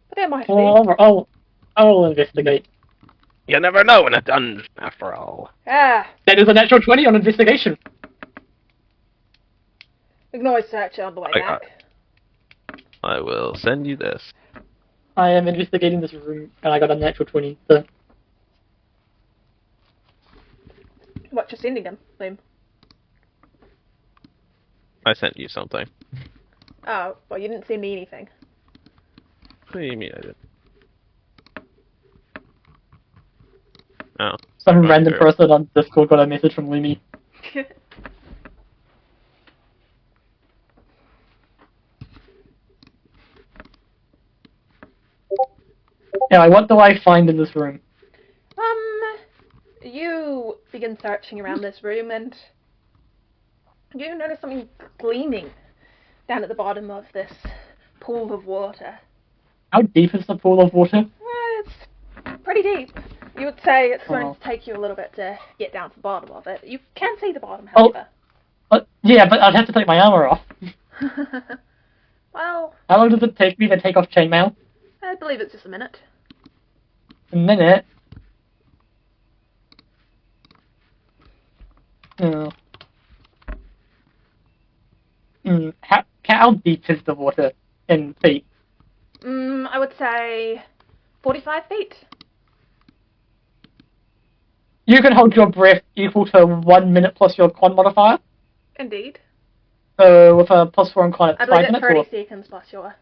But there might be. I'll investigate. You never know in a dungeon, after all. Ah, That is a natural 20 on investigation. we can always search it on the way back. I will send you this. I am investigating this room, and I got a natural 20, so... What you're sending him, Liam? I sent you something. Oh, well, you didn't send me anything. What do you mean I did? Oh. Some Oh, random sure. person on Discord got a message from Lumi. Anyway, what do I find in this room? You begin searching around this room and you notice something gleaming down at the bottom of this pool of water. How deep is the pool of water? It's pretty deep. You would say it's going to take you a little bit to get down to the bottom of it. You can see the bottom, however. Yeah, but I'd have to take my armor off. Well... How long does it take me to take off chainmail? I believe it's just a minute. A minute? Oh. How deep is the water in feet? I would say 45 feet. You can hold your breath equal to 1 minute plus your con modifier. Indeed. So with a plus 4 on con, it's I 5 believe it's minutes 30 seconds plus your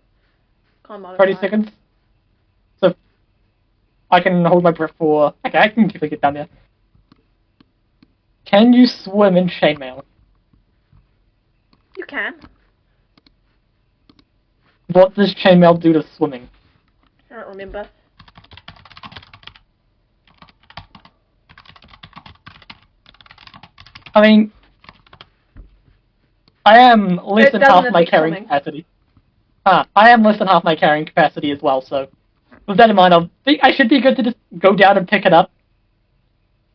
con modifier. 30 seconds? So I can hold my breath for... Okay, I can quickly get down there. Can you swim in chainmail? You can. What does chainmail do to swimming? I don't remember. I mean, I am less than half my carrying swimming. capacity. I am less than half my carrying capacity as well, so with that in mind, I should be good to just go down and pick it up.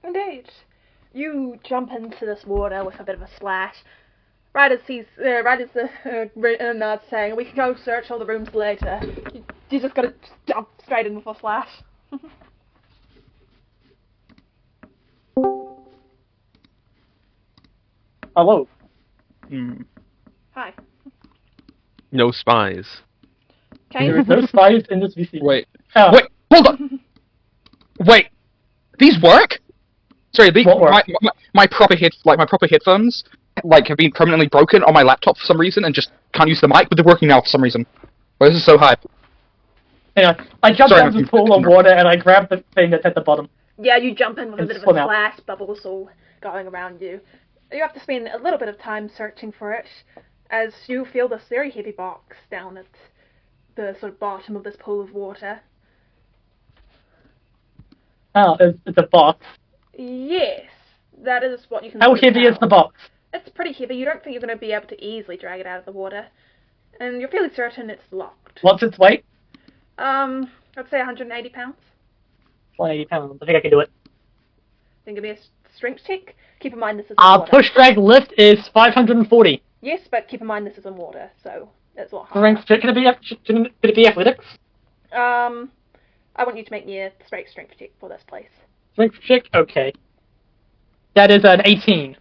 Indeed. You jump into this water with a bit of a splash. Right as the nerd's saying, we can go search all the rooms later. You just gotta jump straight in with a splash. Hello. Hi. No spies. Okay. There is no spies in this VC. Wait, hold on. Wait, these work? Sorry, What work? my proper headphones have been permanently broken on my laptop for some reason and just can't use the mic, but they're working now for some reason. Well, this is so hype. Anyway, I jumped down to the pool of water and I grabbed the thing that's at the bottom. Yeah, you jump in with a bit of a swim out. splash, bubbles all going around you. You have to spend a little bit of time searching for it, as you feel this very heavy box down at the sort of bottom of this pool of water. Oh, it's a box. Yes, that is what you can How sort of heavy is tell. the box? It's pretty heavy. You don't think you're going to be able to easily drag it out of the water. And you're fairly certain it's locked. What's its weight? I'd say 180 pounds. 180 pounds. I think I can do it. Then give me a strength check. Keep in mind this is in water. Push drag lift is 540. Yes, but keep in mind this is in water, so it's a lot harder. Strength check, can it be athletics? I want you to make me a straight strength check for this place. Strength check? Okay. That is an 18.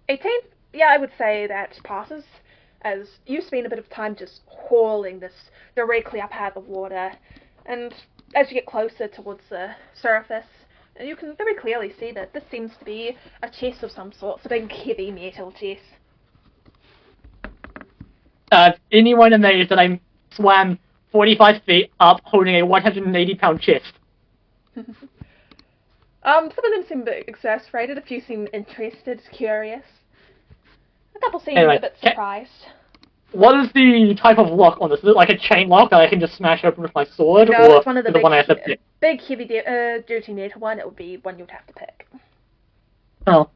18? Yeah, I would say that passes, as you spend a bit of time just hauling this directly up out of the water, and as you get closer towards the surface, you can very clearly see that this seems to be a chest of some sort. It's a big, heavy metal chest. Anyone amazed that I swam 45 feet up holding a 180-pound chest? Some of them seem a bit exasperated, a few seem interested, curious. A couple seem a bit surprised. What is the type of lock on this? Is it like a chain lock that I can just smash open with my sword? No, or it's one of the is it one I have to pick? big heavy duty metal one. It would be one you'd have to pick. Oh.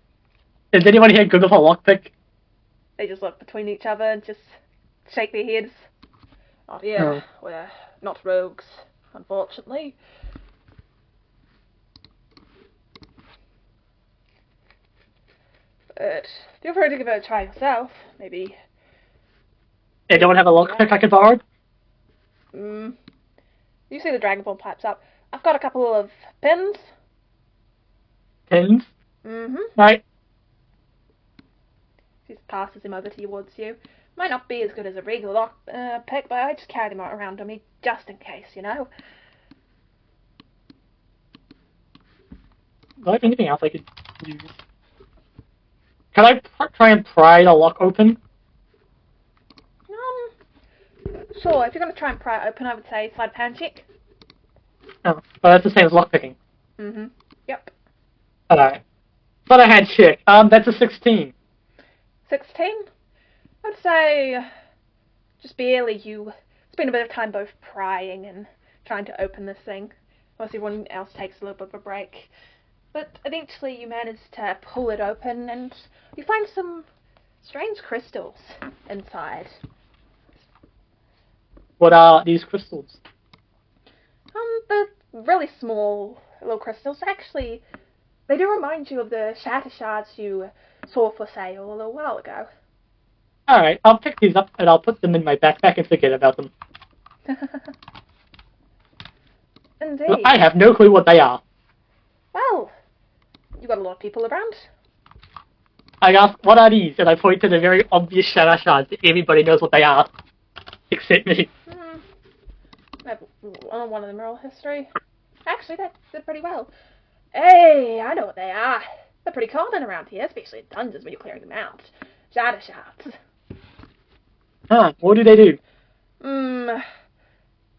Is anyone here good with a lockpick? They just look between each other and just shake their heads. Oh yeah, we're not rogues, unfortunately. But feel free to give it a try yourself. Maybe. Anyone have a lockpick I could borrow? You see the dragonborn pipes up. I've got a couple of pins. Caines, Mm-hmm. right? She just passes him over towards you. Might not be as good as a regular lock pick, but I just carry them around on me just in case, you know. Do I have anything else I could use? Can I try and pry the lock open? Sure, if you're going to try and pry it open, I would say sleight of hand check. Oh, but that's the same as lockpicking. Mm-hmm. Yep. Alright. But I had check. That's a 16. 16? I'd say just barely. You spend a bit of time both prying and trying to open this thing. Obviously, everyone else takes a little bit of a break. But eventually you manage to pull it open and you find some strange crystals inside. What are these crystals? They're really small little crystals. Actually, they do remind you of the shatter shards you saw for sale a little while ago. Alright, I'll pick these up and I'll put them in my backpack and forget about them. Indeed. I have no clue what they are. Well, you got a lot of people around. I ask, what are these? And I point to the very obvious shatter shards that everybody knows what they are. Except me. One of them are all history. Actually, that did pretty well. Hey, I know what they are. They're pretty common around here, especially in dungeons when you're clearing them out. Shatter shards. Huh, what do they do?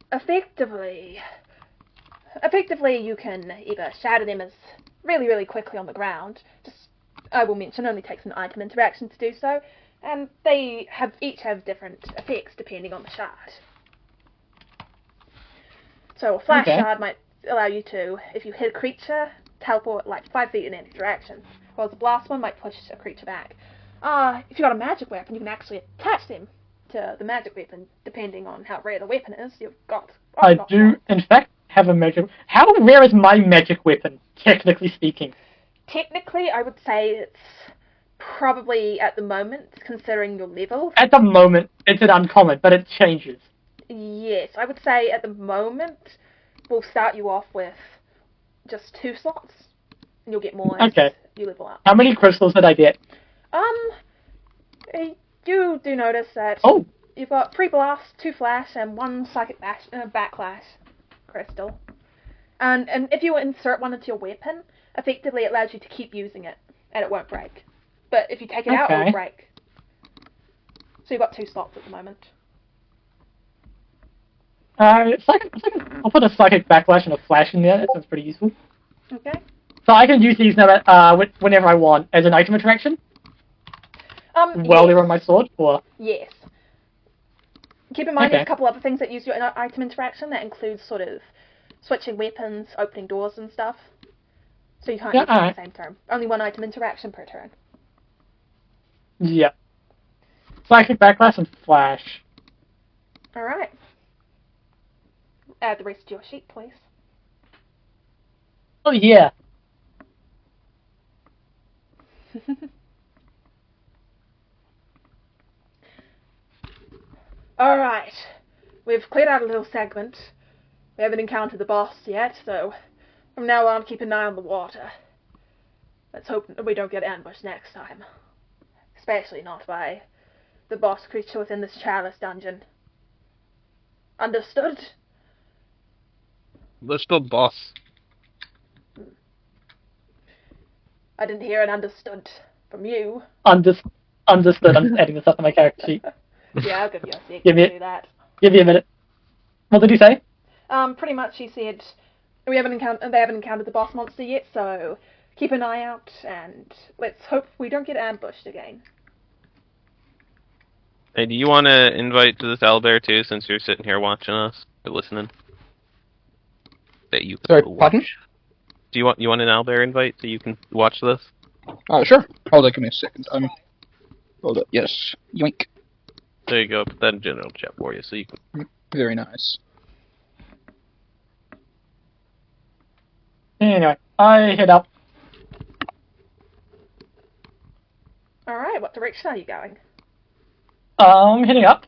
Effectively, you can either shatter them as really, really quickly on the ground. Just, I will mention, only takes an item interaction to do so, and they each have different effects depending on the shard. So a flash shard might allow you to, if you hit a creature, teleport like 5 feet in any direction, whereas the blast one might push a creature back. If you've got a magic weapon, you can actually attach them to the magic weapon, depending on how rare the weapon is. You've got. I do, in fact, have a magic. How rare is my magic weapon, technically speaking? Technically, I would say it's probably at the moment, considering your level. At the moment, it's an uncommon, but it changes. Yes, I would say at the moment, we'll start you off with just 2 slots, and you'll get more as you level up. How many crystals did I get? You do notice that you've got 3 blast, 2 flash, and 1 psychic backlash crystal. And if you insert one into your weapon, effectively it allows you to keep using it, and it won't break. But if you take it out, it will break. So you've got 2 slots at the moment. I'll put a psychic backlash and a flash in there. That sounds pretty useful. Okay. So I can use these whenever I want as an item interaction? While they're on my sword? Or? Yes. Keep in mind there's a couple other things that use your item interaction. That includes sort of switching weapons, opening doors and stuff. So you can't use it at the same turn. Only 1 item interaction per turn. Yeah. Psychic backlash and flash. Alright. Add the rest to your sheet, please. Oh, yeah. Alright. We've cleared out a little segment. We haven't encountered the boss yet, so from now on, keep an eye on the water. Let's hope we don't get ambushed next time. Especially not by the boss creature within this chalice dungeon. Understood? Understood, boss. I didn't hear an understood from you. Understood. I'm just adding this up to my character sheet. Yeah, I'll give you a sec to do that. Give me a minute. What did you say? Pretty much he said they haven't encountered the boss monster yet, so keep an eye out and let's hope we don't get ambushed again. Hey, do you want to invite to this owlbear too, since you're sitting here watching us, or listening? That you Sorry, watch. pardon? Do you want an owlbear invite so you can watch this? Sure. Hold on, give me a second. Hold up. Yes. Yoink. There you go. Put that in general chat for you, so you can. Very nice. Anyway, I head up. Alright, what direction are you going? Heading up.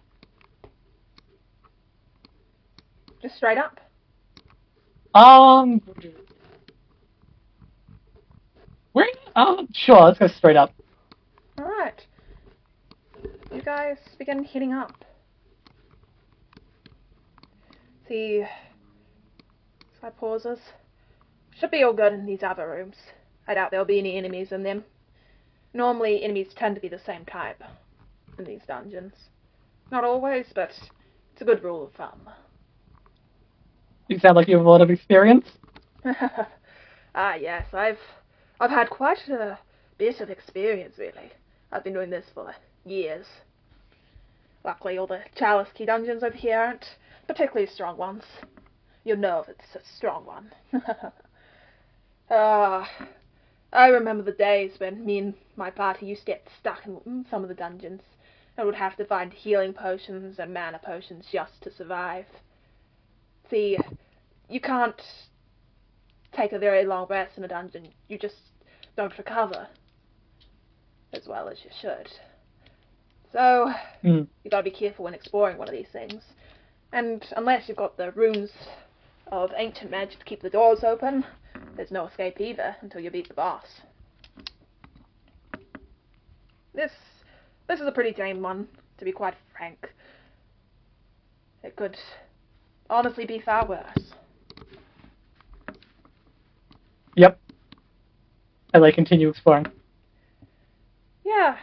Just straight up? Sure, let's go straight up. Alright. You guys begin heading up. See, Sky pauses. Should be all good in these other rooms. I doubt there'll be any enemies in them. Normally, enemies tend to be the same type in these dungeons. Not always, but it's a good rule of thumb. You sound like you have a lot of experience. Yes, I've had quite a bit of experience, really. I've been doing this for years. Luckily, all the Chalice Key dungeons over here aren't particularly strong ones. You'll know if it's a strong one. I remember the days when me and my party used to get stuck in some of the dungeons and would have to find healing potions and mana potions just to survive. See, you can't take a very long rest in a dungeon. You just don't recover as well as you should. So, you gotta be careful when exploring one of these things. And unless you've got the runes of ancient magic to keep the doors open, there's no escape either until you beat the boss. This is a pretty tame one, to be quite frank. It could honestly be far worse. Yep. As I continue exploring. Yeah,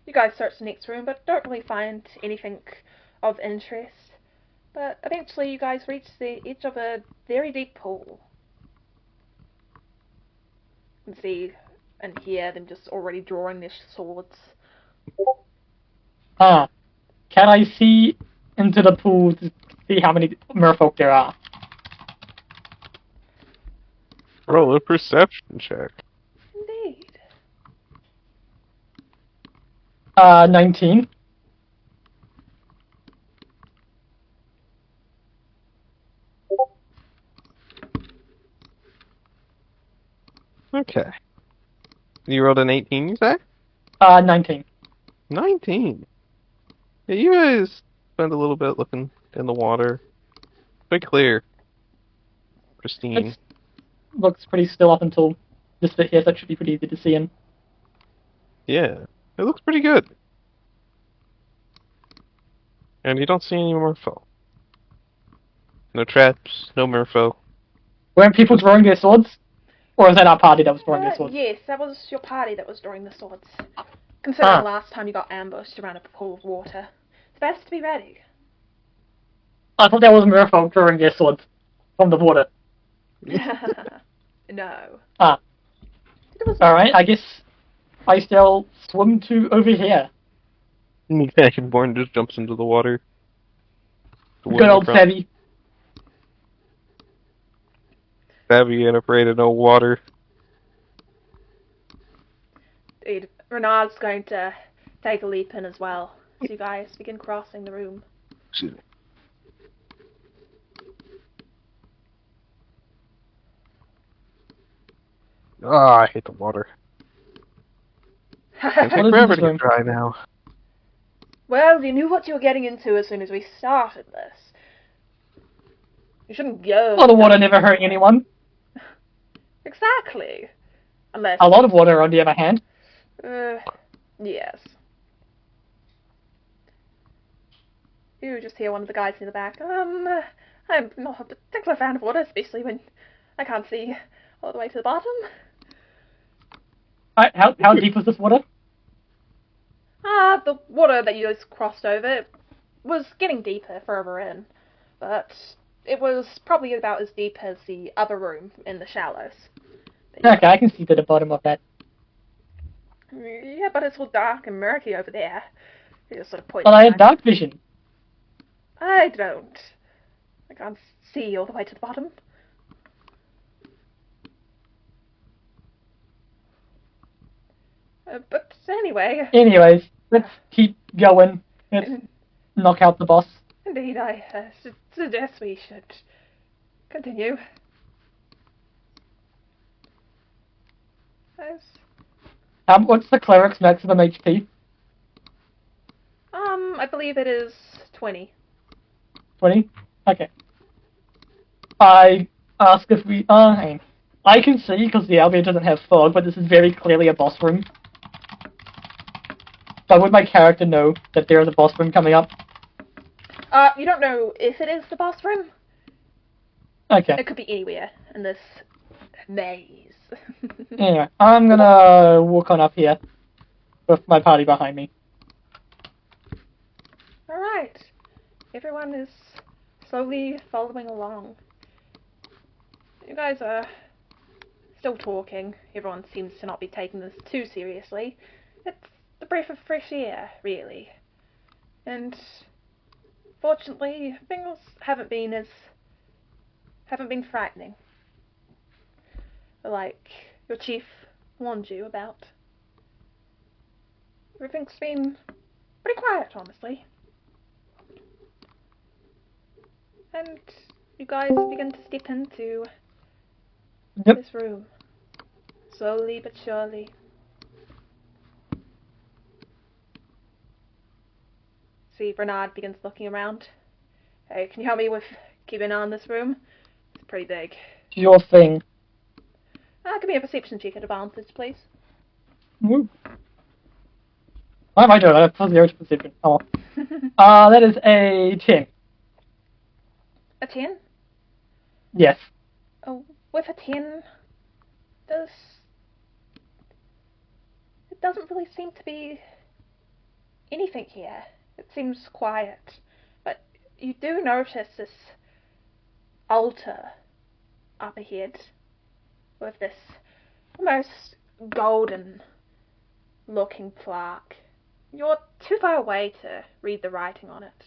you guys search the next room, but don't really find anything of interest. But eventually you guys reach the edge of a very deep pool. You can see and hear them just already drawing their swords. Can I see into the pool to see how many merfolk there are? Roll a perception check. Indeed. 19. Okay. You rolled an 18, you say? 19. 19. Yeah, you guys spend a little bit looking in the water. Quite clear. Pristine. It looks pretty still up until this bit here, so it should be pretty easy to see in. Yeah, it looks pretty good. And you don't see any merfolk. No traps, no merfolk. Weren't people drawing their swords? Or was that our party that was drawing their swords? Yes, that was your party that was drawing the swords. Considering last time you got ambushed around a pool of water, it's best to be ready. I thought that was merfolk drawing their swords from the water. No. Alright, I guess I still swim to over here. Dragonborn just jumps into the water. Good old Savvy. Savvy and afraid of no water. Indeed. Renard's going to take a leap in as well, as you guys begin crossing the room. Excuse me. I hate the water. It's What is forever this to get room? dry now. Well, you knew what you were getting into as soon as we started this. You shouldn't go... A lot of water never hurt anyone. Exactly. Unless... A lot of water, on the other hand. Yes. You just hear one of the guys in the back. I'm not a particular fan of water, especially when I can't see all the way to the bottom. Alright, how deep was this water? The water that you just crossed over was getting deeper further in, but it was probably about as deep as the other room in the shallows. Okay, I can see to the bottom of that. Yeah, but it's all dark and murky over there. You just sort of point. Well, I had dark vision. I don't. I can't see all the way to the bottom. But anyway. Anyways, let's keep going. Let's knock out the boss. Indeed, I suggest we should continue. Yes. What's the cleric's maximum HP? I believe it is 20. 20? Okay. I ask if we are... I can see because the elevator doesn't have fog, but this is very clearly a boss room. But would my character know that there is a boss room coming up? You don't know if it is the boss room. Okay. It could be anywhere in this maze. Anyway, I'm gonna walk on up here with my party behind me. Alright. Everyone is slowly following along. You guys are still talking. Everyone seems to not be taking this too seriously. It's a breath of fresh air, really. And fortunately, things haven't been frightening. Like your chief warned you about. Everything's been pretty quiet, honestly. And you guys begin to step into this room. Slowly but surely. See, Bernard begins looking around. Hey, can you help me with keeping an eye on this room? It's pretty big. Your thing. Give me a perception check at advantage, please. Woo. What am I doing? I have +0 to perception. Oh. That is a 10. A 10? Yes. Oh, with a 10, it doesn't really seem to be anything here. It seems quiet. But you do notice this altar up ahead with this almost golden looking plaque. You're too far away to read the writing on it.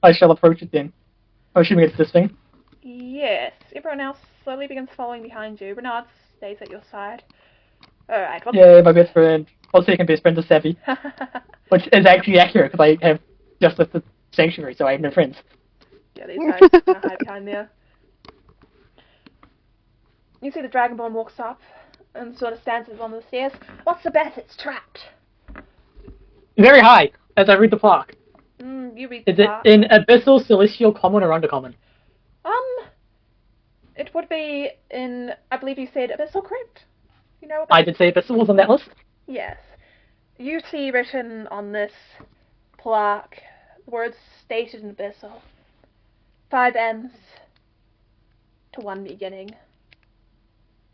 I shall approach it then. I'm assuming it's this thing. Yes, everyone else slowly begins following behind you. Bernard stays at your side. Alright, Yay, my best friend. Well, second best friend is Savvy. Which is actually accurate, because I have just left the sanctuary, so I have no friends. Yeah, these guys are gonna hide behind there. You see the Dragonborn walks up and sort of stands at one of the stairs. What's the bet? It's trapped. Very high, as I read the plaque. You read the Is it plaque. in Abyssal, Celestial, Common, or Undercommon? It would be in, I believe you said Abyssal, correct? You know about I did say Abyssal was on that list. Yes. You see written on this plaque the words stated in Abyssal. 5 ends to 1 beginning.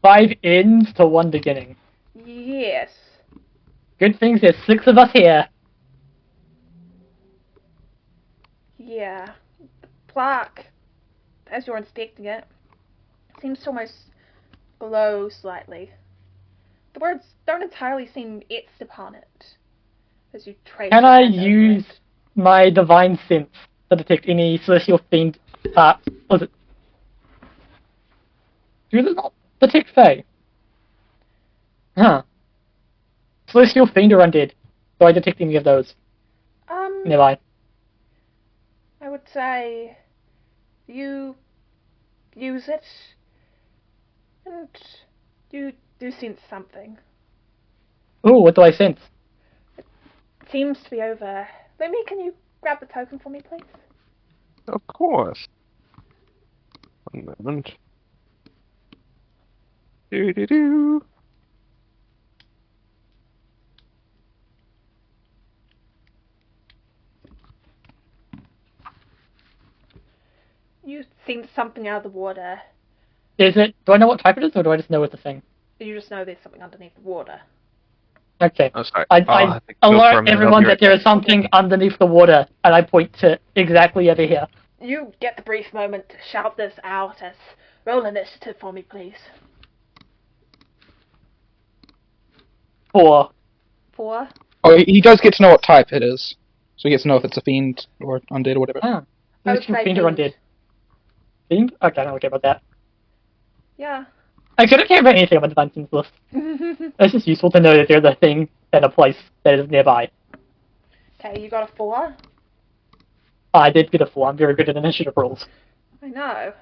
5 ends to 1 beginning. Yes. Good things there's 6 of us here. Yeah. The plaque, as you're inspecting it, seems to almost glow slightly. The words don't entirely seem etched upon it as you trace. Can I use my divine sense to detect any celestial fiend parts? Was it? Do it not detect Fae? Huh. Celestial fiend or undead? Do I detect any of those? Never mind. I would say you use it and you do sense something. Ooh, what do I sense? Seems to be over. Lemmy, can you grab the token for me, please? Of course. One moment. Do. You sense something out of the water. Is it? Do I know what type it is, or do I just know it's a thing? You just know there's something underneath the water. Okay. Oh, sorry. I think alert everyone that there is something underneath the water, and I point to exactly over here. You get the brief moment to shout this out as roll initiative for me, please. 4. 4. Oh, he does get to know what type it is. So he gets to know if it's a fiend or undead or whatever. Ah. I would Is it say fiend or fiend. undead? Fiend? Okay, I don't care about that. Yeah. Actually, I don't care about anything on the divine sense list. It's just useful to know that there's a thing at a place that is nearby. Okay, you got a 4. Oh, I did get a 4. I'm very good at initiative rolls. I know.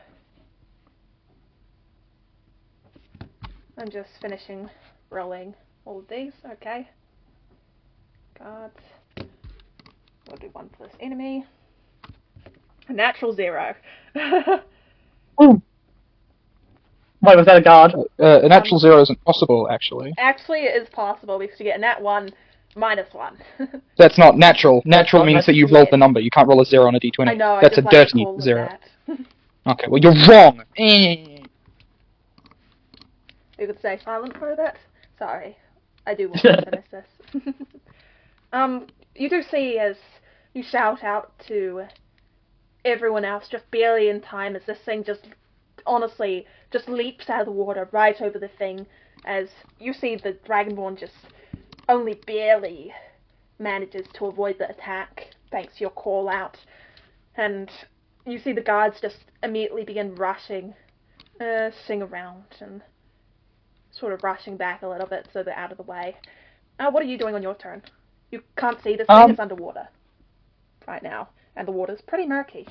I'm just finishing rolling all of these. Okay. Cards. We'll do 1 for this enemy. A natural 0. Ooh. Wait, was that a guard? A natural 0 isn't possible, actually. Actually, it is possible because you get a nat 1 minus 1. That's not natural. Natural not means that natural. you've rolled the number. You can't roll a 0 on a d20. I know, I That's just a like to dirty call it 0. that. Okay, well, you're wrong! You could stay silent for a bit. Sorry. I do want to finish this. You do see as you shout out to everyone else just barely in time as this thing just honestly just leaps out of the water right over the thing as you see the Dragonborn just only barely manages to avoid the attack thanks to your call out, and you see the guards just immediately begin rushing sing around and sort of rushing back a little bit so they're out of the way. What are you doing on your turn? You can't see, this thing is underwater right now, and the water's pretty murky.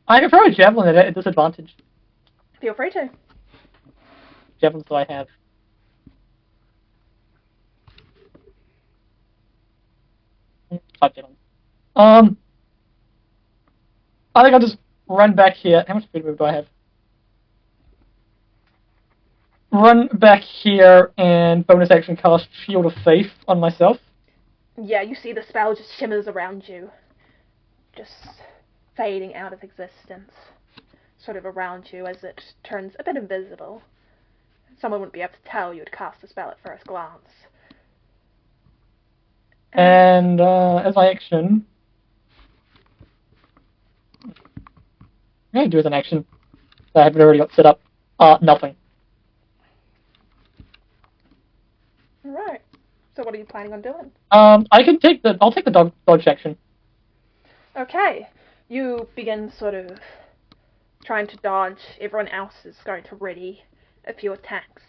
I can throw a javelin at disadvantage. Feel free to. Javelins do I have? Five javelins. I think I'll just run back here. How much speed move do I have? Run back here and bonus action cast Shield of Faith on myself. Yeah, you see the spell just shimmers around you. Just fading out of existence. Sort of around you as it turns a bit invisible. Someone wouldn't be able to tell you had cast the spell at first glance. And as my action... I'm going to do as an action that I haven't already got set up. Nothing. Alright. So what are you planning on doing? I'll take the dodge action. Okay. You begin sort of trying to dodge. Everyone else is going to ready a few attacks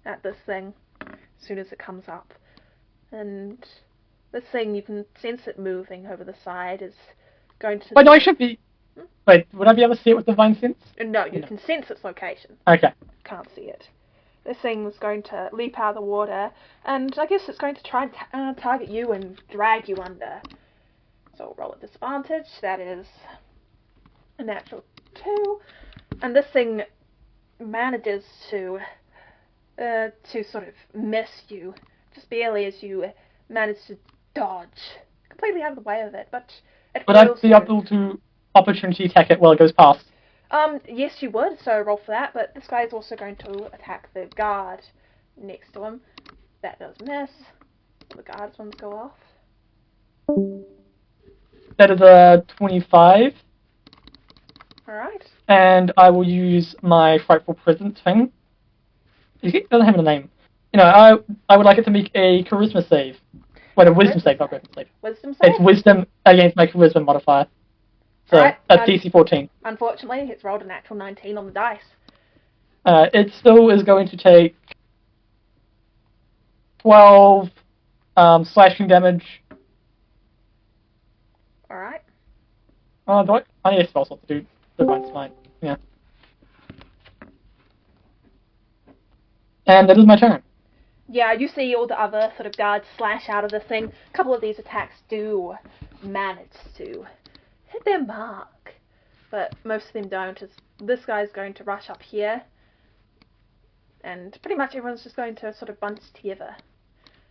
at this thing as soon as it comes up. And this thing, you can sense it moving over the side, is going to... Wait, no, I should be... Wait, would I be able to see it with Divine Sense? No, you can sense its location. Okay. Can't see it. This thing is going to leap out of the water, and I guess it's going to try and target you and drag you under. So we'll roll at disadvantage. That is a natural 2. And this thing manages to sort of miss you, just barely, as you manage to dodge completely out of the way of it. But I'd be able to opportunity attack it while it goes past. Yes, you would, so roll for that, but this guy is also going to attack the guard next to him. That does miss. The guard's ones go off. That is a 25. Alright. And I will use my Frightful Presence thing. It doesn't have a name. You know, I would like it to make a Charisma save. Wait, a Wisdom save, not Charisma save. Wisdom save? It's Wisdom against my Charisma modifier. So, Right, that's DC 14. Unfortunately, it's rolled a natural 19 on the dice. It still is going to take 12 slashing damage. Alright. I need a spell slot to do Divine Smite. Yeah. And that is my turn. Yeah, you see all the other sort of guards slash out of the thing. A couple of these attacks do manage to hit their mark, but most of them don't, as this guy's going to rush up here, and pretty much everyone's just going to sort of bunch together.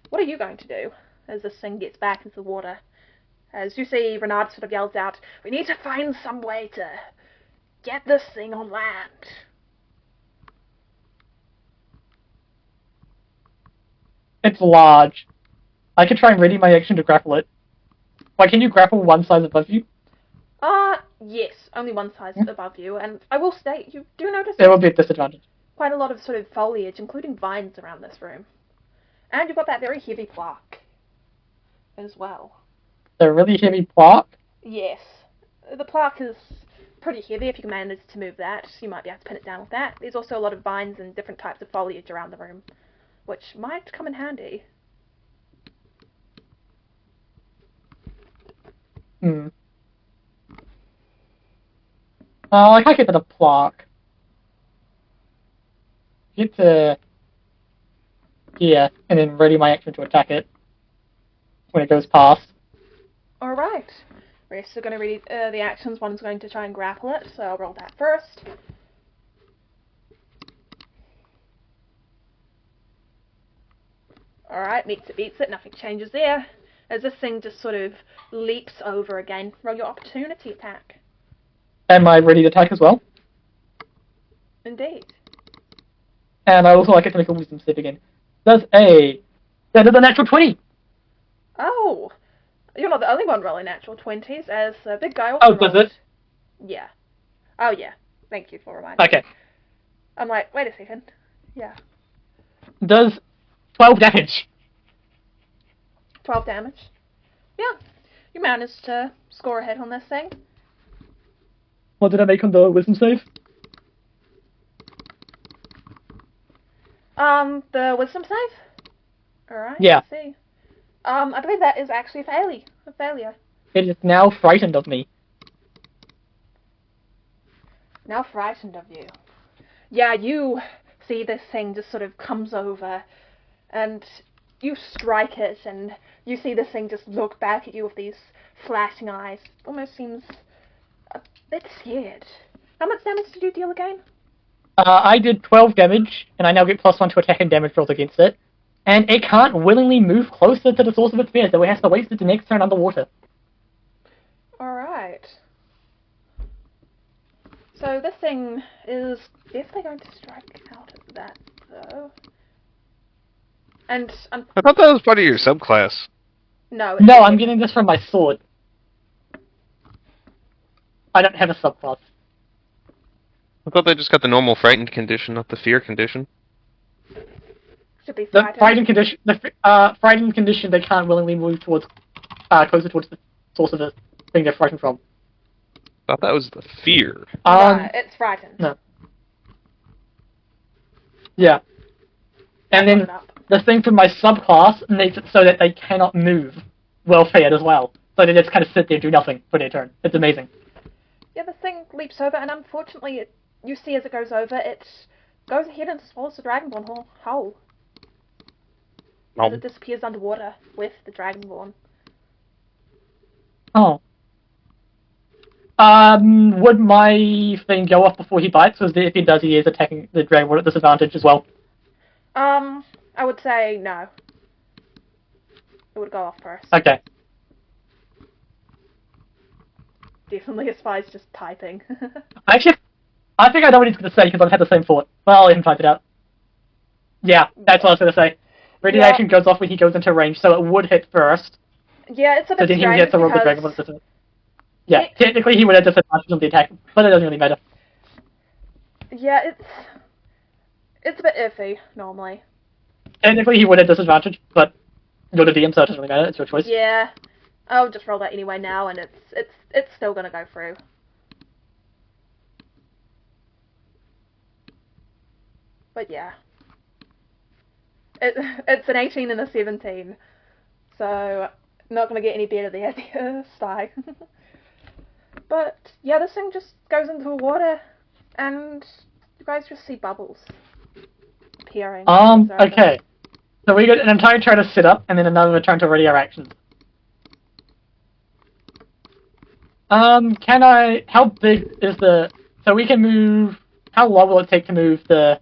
What are you going to do as this thing gets back into the water? As you see, Renard sort of yells out, "We need to find some way to get this thing on land." It's large. I could try and ready my action to grapple it. Why, can you grapple one size above you? Yes, only one size above you, and I will state, you do notice There will be a disadvantage. quite a lot of sort of foliage, including vines around this room. And you've got that very heavy plaque as well. The really heavy plaque? Yes. The plaque is pretty heavy. If you can manage to move that, you might be able to pin it down with that. There's also a lot of vines and different types of foliage around the room, which might come in handy. I can't get to the plaque. Get to here, and then ready my action to attack it when it goes past. Alright. Rest are going to read the actions. One's going to try and grapple it, so I'll roll that first. Alright, meets it, beats it, nothing changes there. As this thing just sort of leaps over again, roll your opportunity attack. Am I ready to attack as well? Indeed. And I also like it to make a wisdom save again. That is a natural 20! Oh! You're not the only one rolling natural 20s, as the big guy also Oh, does rolled. it? Yeah. Oh, yeah. Thank you for reminding me. Okay. I'm like, wait a second. Yeah. Does 12 damage. 12 damage. Yeah. You managed to score a hit on this thing. What did I make on the wisdom save? The wisdom save? Alright, Yeah. let's see. I believe that is actually a failure. It is now frightened of me. Now frightened of you. Yeah, you see this thing just sort of comes over, and you strike it, and you see this thing just look back at you with these flashing eyes. Almost seems a bit scared. How much damage did you deal again? I did 12 damage, and I now get +1 to attack and damage rolls against it. And it can't willingly move closer to the source of its fear, so it has to waste its next turn underwater. Alright. So this thing is definitely going to strike out at that, though. And, I thought that was part of your subclass. no. No, I'm getting this from my sword. I don't have a subclass. I thought they just got the normal frightened condition, not the fear condition. Should be The frightened condition, frightened condition, they can't willingly move towards, closer towards the source of the thing they're frightened from. I thought that was the fear. No, it's frightened. No. Yeah. And then the thing from my subclass makes it so that they cannot move well fed as well. So they just kind of sit there and do nothing for their turn. It's amazing. Yeah, this thing leaps over, and unfortunately, you see as it goes over, it goes ahead and swallows the Dragonborn whole. As it disappears underwater with the Dragonborn. Oh. Would my thing go off before he bites? Or if he does, he is attacking the Dragonborn at disadvantage as well? I would say no. It would go off first. Okay. Definitely a spy's just typing. Actually, I think I know what he's going to say, because I've had the same thought. Well, I haven't typed it out. Yeah, that's what I was going to say. Radiation goes off when he goes into range, so it would hit first. Yeah, it's a bit So then he would strange get to roll the Dragonborn at disadvantage. Yeah, technically he would have disadvantage on the attack, but it doesn't really matter. Yeah, it's a bit iffy, normally. Technically he would have disadvantage, but you're the DM, so it doesn't really matter, it's your choice. Yeah. I'll just roll that anyway now, and it's still gonna go through. But yeah. It's an 18 and a 17. So, not gonna get any better there, the Spy. But, yeah, this thing just goes into the water, and you guys just see bubbles appearing. Okay. So we got an entire turn to sit up, and then another turn to ready our actions. How big is so we can move, how long will it take to move the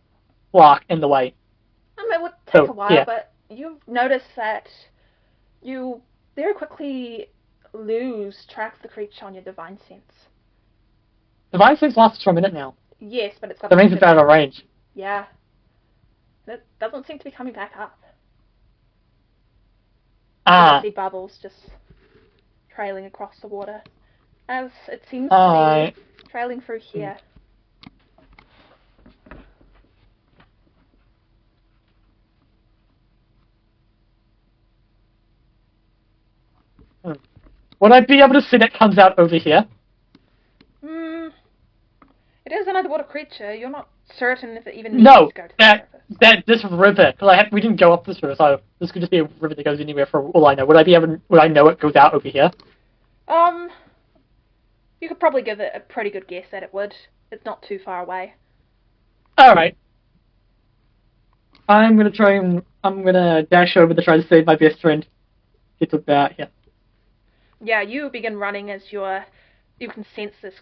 block in the way? It would take a while, yeah. but you've noticed that you very quickly lose track of the creature on your divine sense. Divine sense lasts for a minute now. Yes, but it's got... That means it's out of range. Yeah. It doesn't seem to be coming back up. You see bubbles just trailing across the water. As it seems to be trailing through here. Would I be able to see that comes out over here? It is an underwater creature. You're not certain if it even needs to go to the surface. This river, because we didn't go up this river, so this could just be a river that goes anywhere for all I know. Would I know it goes out over here? You could probably give it a pretty good guess that it would. It's not too far away. Alright. I'm gonna dash over to try to save my best friend. Get to about here. Yeah, you begin running as you can sense this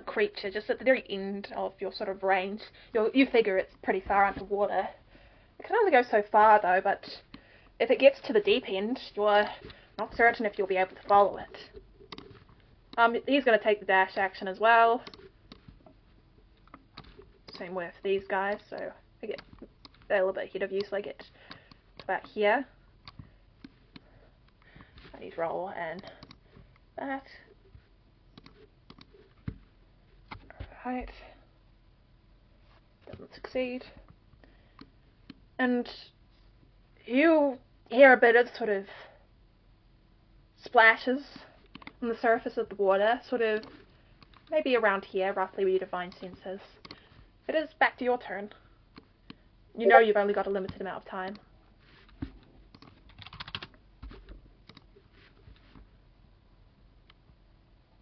creature just at the very end of your sort of range. You figure it's pretty far underwater. It can only go so far though, but if it gets to the deep end, you're not certain if you'll be able to follow it. He's going to take the dash action as well. Same with these guys, so I get a little bit ahead of you, so I get about here. I need to roll and that. Right. Doesn't succeed. And you hear a bit of sort of splashes on the surface of the water, sort of maybe around here, roughly where your divine sense is. It is back to your turn. You know you've only got a limited amount of time.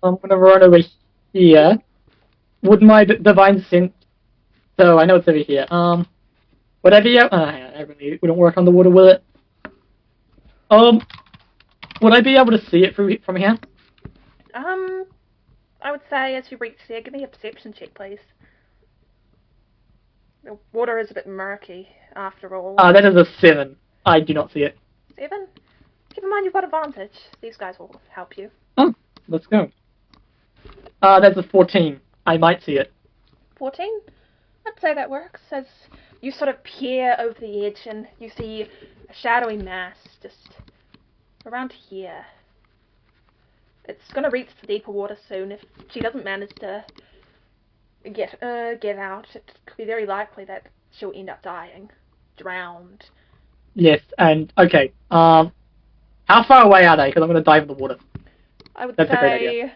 I'm gonna run over here. Would my divine sense? So I know it's over here. Would I be able? I really wouldn't work on the water, will it? Would I be able to see it from here? I would say as you reach there, give me a perception check, please. The water is a bit murky, after all. That is a 7. I do not see it. 7? Keep in mind you've got advantage. These guys will help you. Oh, let's go. That's a 14. I might see it. 14? I'd say that works, as you sort of peer over the edge and you see a shadowy mass just around here. It's going to reach the deeper water soon. If she doesn't manage to get out, it could be very likely that she'll end up dying, drowned. Yes, and okay. How far away are they? Because I'm going to dive in the water. I would That's a great say idea.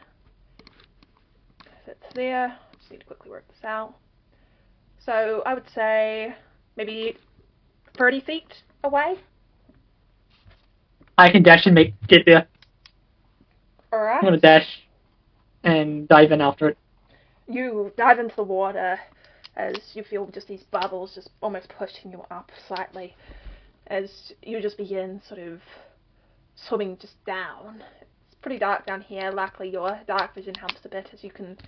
if it's there, just need to quickly work this out. So I would say maybe 30 feet away. I can dash and get there. Alright. I'm going to dash and dive in after it. You dive into the water as you feel just these bubbles just almost pushing you up slightly as you just begin sort of swimming just down. It's pretty dark down here. Luckily your dark vision helps a bit as you can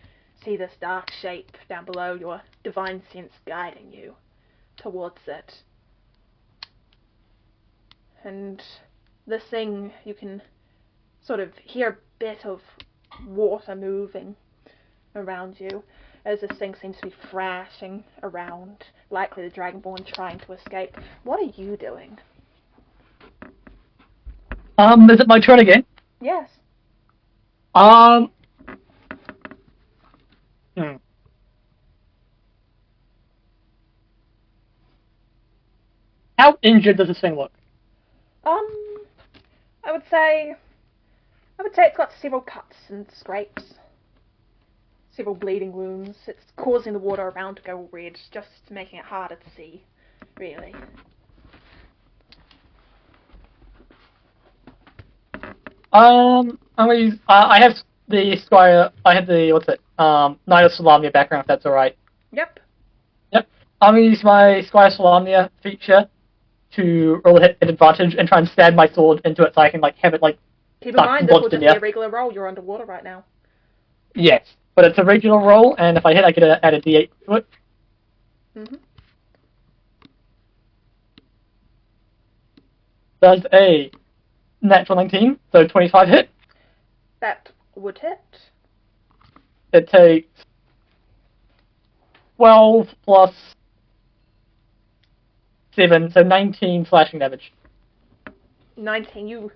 see this dark shape down below, your divine sense guiding you towards it. And this thing, you can sort of hear a bit of water moving around you as this thing seems to be thrashing around, likely the Dragonborn trying to escape. What are you doing? Is it my turn again? Yes. Hmm. How injured does this thing look? I would say it's got several cuts and scrapes. Several bleeding wounds. It's causing the water around to go red, just making it harder to see, really. I have the Skyra, I have the, Knight of Salamia background, if that's alright. Yep. Yep. I'm going to use my Skyra Salamia feature to roll a hit at advantage and try and stab my sword into it so I can, have it, Keep in mind, this will lodged in just be there. a regular roll. You're underwater right now. Yes, but it's a regular roll, and if I hit, I get add a d8 to it. Mm-hmm. Does a natural 19, so 25 hit. That would hit. It takes 12 plus 7, so 19 slashing damage. 19. You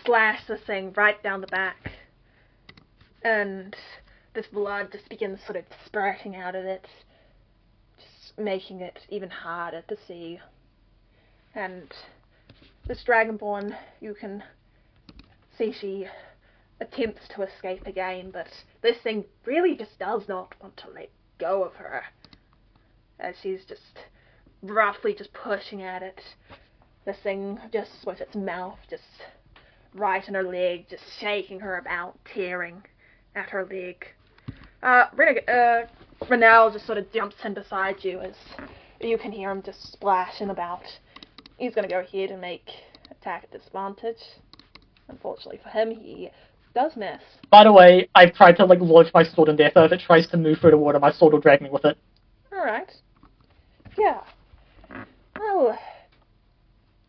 slash this thing right down the back. And this blood just begins sort of spurting out of it. Just making it even harder to see. And this Dragonborn, you can see she attempts to escape again, but this thing really just does not want to let go of her. As she's just roughly just pushing at it. This thing just with its mouth just right in her leg, just shaking her about, tearing at her leg. Renell just sort of jumps in beside you as you can hear him just splashing about. He's going to go ahead and make attack at disadvantage. Unfortunately for him, he does miss. By the way, I've tried to launch my sword in there, so if it tries to move through the water, my sword will drag me with it. Alright. Yeah. Well,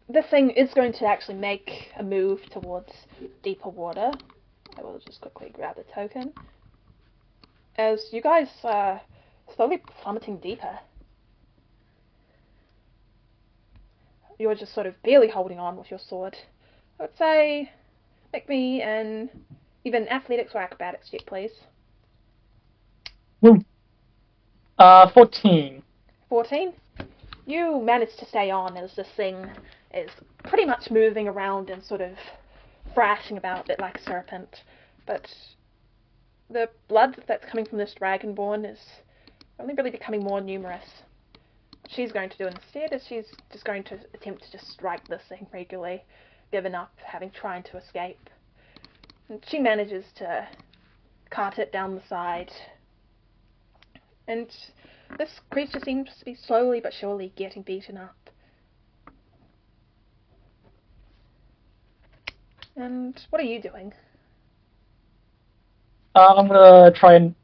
this thing is going to actually make a move towards deeper water. I will just quickly grab the token. As you guys are slowly plummeting deeper. You're just sort of barely holding on with your sword. I would say, make me an even athletics or acrobatics check, please. Woo. 14. 14. You manage to stay on as this thing is pretty much moving around and sort of thrashing about a bit like a serpent. But the blood that's coming from this dragonborn is only really becoming more numerous. What she's going to do instead is she's just going to attempt to just strike this thing regularly, giving up having tried to escape. And she manages to cart it down the side. And this creature seems to be slowly but surely getting beaten up. And what are you doing? I'm gonna try and,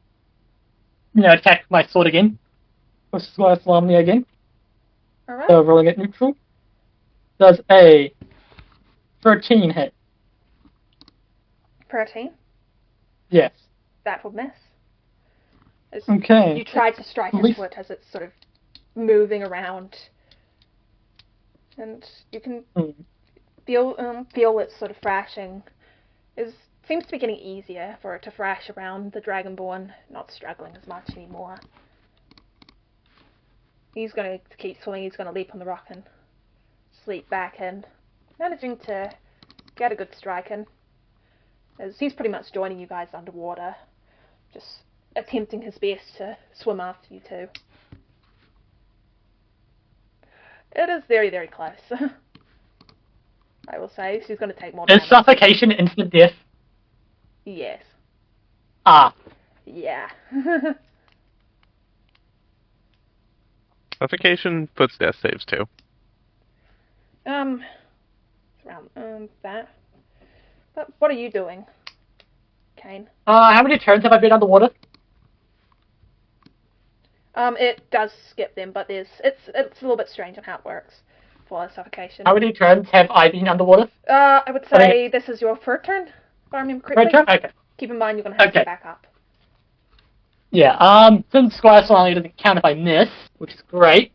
attack my sword again. Which is why it's alarmed me again. Alright. So rolling at neutral. Does a 13 hit? 13. Yes. That will miss. As Okay. you try to strike his foot as it's sort of moving around. And you can feel it sort of thrashing. Seems to be getting easier for it to thrash around the Dragonborn, not struggling as much anymore. He's going to keep swimming, he's going to leap on the rock and sleep back in, managing to get a good strike in, as he's pretty much joining you guys underwater, just attempting his best to swim after you two. It is very, very close. I will say, she's going to take more damage. Is suffocation instant death? Yes. Ah. Yeah. Suffocation puts death saves too. It's around that. But what are you doing, Caine? How many turns have I been underwater? It does skip them, but it's a little bit strange on how it works for suffocation. How many turns have I been underwater? I would say this is your third turn, if I remember correctly. Third turn? Okay. Keep in mind you're going to have to get back up. Yeah, since Skyra only doesn't count if I miss, which is great.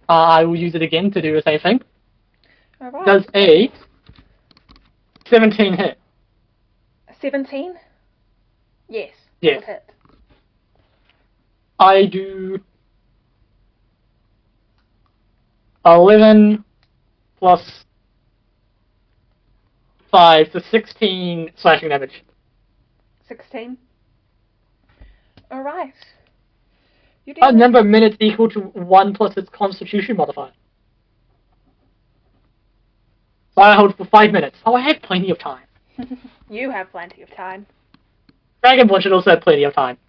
I will use it again to do the same thing. Alright. Does a 17 hit? 17? Yes. Yes. Would hit. I do 11 plus 5, so 16 slashing damage. 16. Alright. You do A number of minutes equal to 1 plus its constitution modifier. So I hold for 5 minutes. Oh, I have plenty of time. You have plenty of time. Dragonborn should also have plenty of time.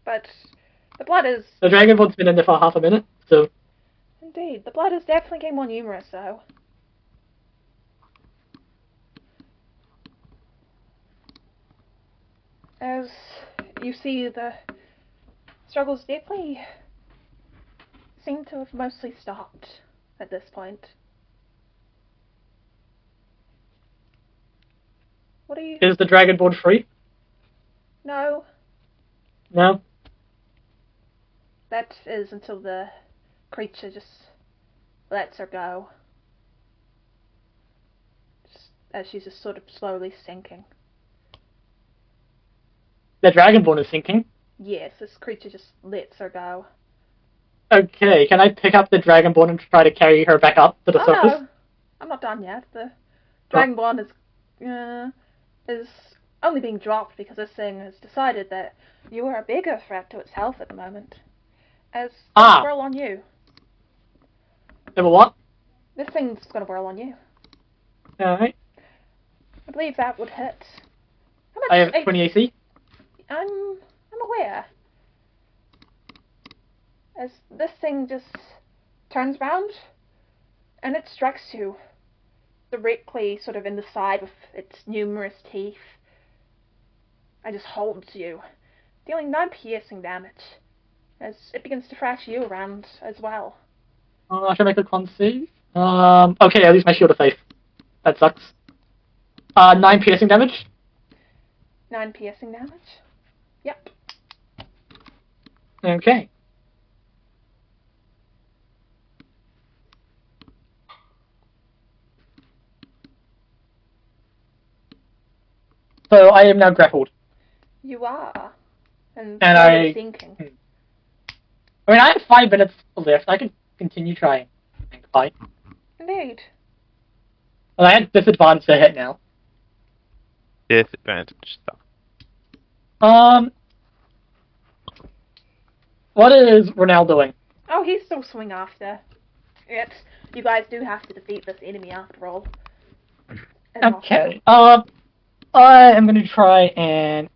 But the blood is... The Dragonborn's been in there for half a minute, so... Indeed. The blood is definitely getting more numerous, though. As you see, the struggles definitely seem to have mostly stopped at this point. What are you... Is the Dragonborn free? No. No? That is until the creature just lets her go. Just as she's just sort of slowly sinking. The Dragonborn is sinking. Yes, this creature just lets her go. Okay, can I pick up the Dragonborn and try to carry her back up to the surface? No, I'm not done yet. The Dragonborn is only being dropped because this thing has decided that you are a bigger threat to its health at the moment. As it's going to whirl on you. Number what? This thing's going to whirl on you. Alright. I believe that would hit. How much I have 20 AC. I'm aware. As this thing just turns round and it strikes you directly sort of in the side with its numerous teeth. It just holds you, dealing no piercing damage, as it begins to thrash you around as well. I should make a con save. Okay, I lose my shield of faith. That sucks. 9 piercing damage. 9 piercing damage? Yep. Okay. So I am now grappled. You are. And I thinking. I mean, I have 5 minutes left. I can continue trying. Fine. Indeed. Well, I had disadvantage to hit now. Disadvantage stuff. What is Ronald doing? Oh, he's still swinging after. You guys do have to defeat this enemy after all. Okay. I am going to try and...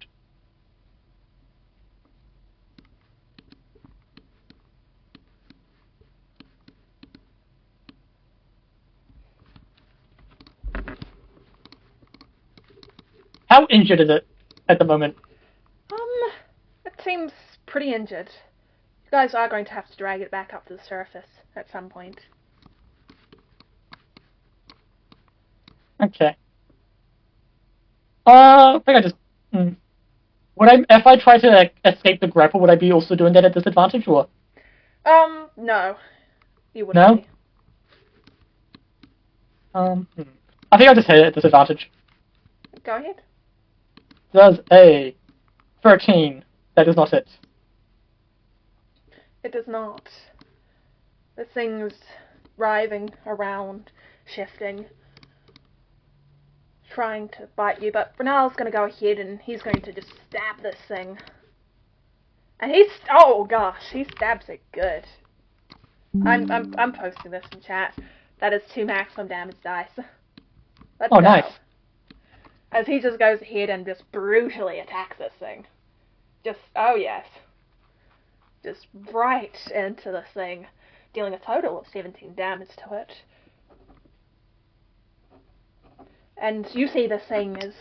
How injured is it at the moment? It seems pretty injured. You guys are going to have to drag it back up to the surface at some point. Okay. I think I just... if I try to escape the grapple, would I be also doing that at disadvantage, or? No. You wouldn't No? be. I think I'll just hit it at disadvantage. Go ahead. Does a 13. That does not hit. It does not. The thing's writhing around, shifting, trying to bite you, but Renal's going to go ahead and he's going to just stab this thing. And oh gosh, he stabs it good. I'm posting this in chat. That is 2 maximum damage dice. Let's go. Nice. As he just goes ahead and just brutally attacks this thing. Oh yes. Just right into this thing, dealing a total of 17 damage to it. And you see this thing is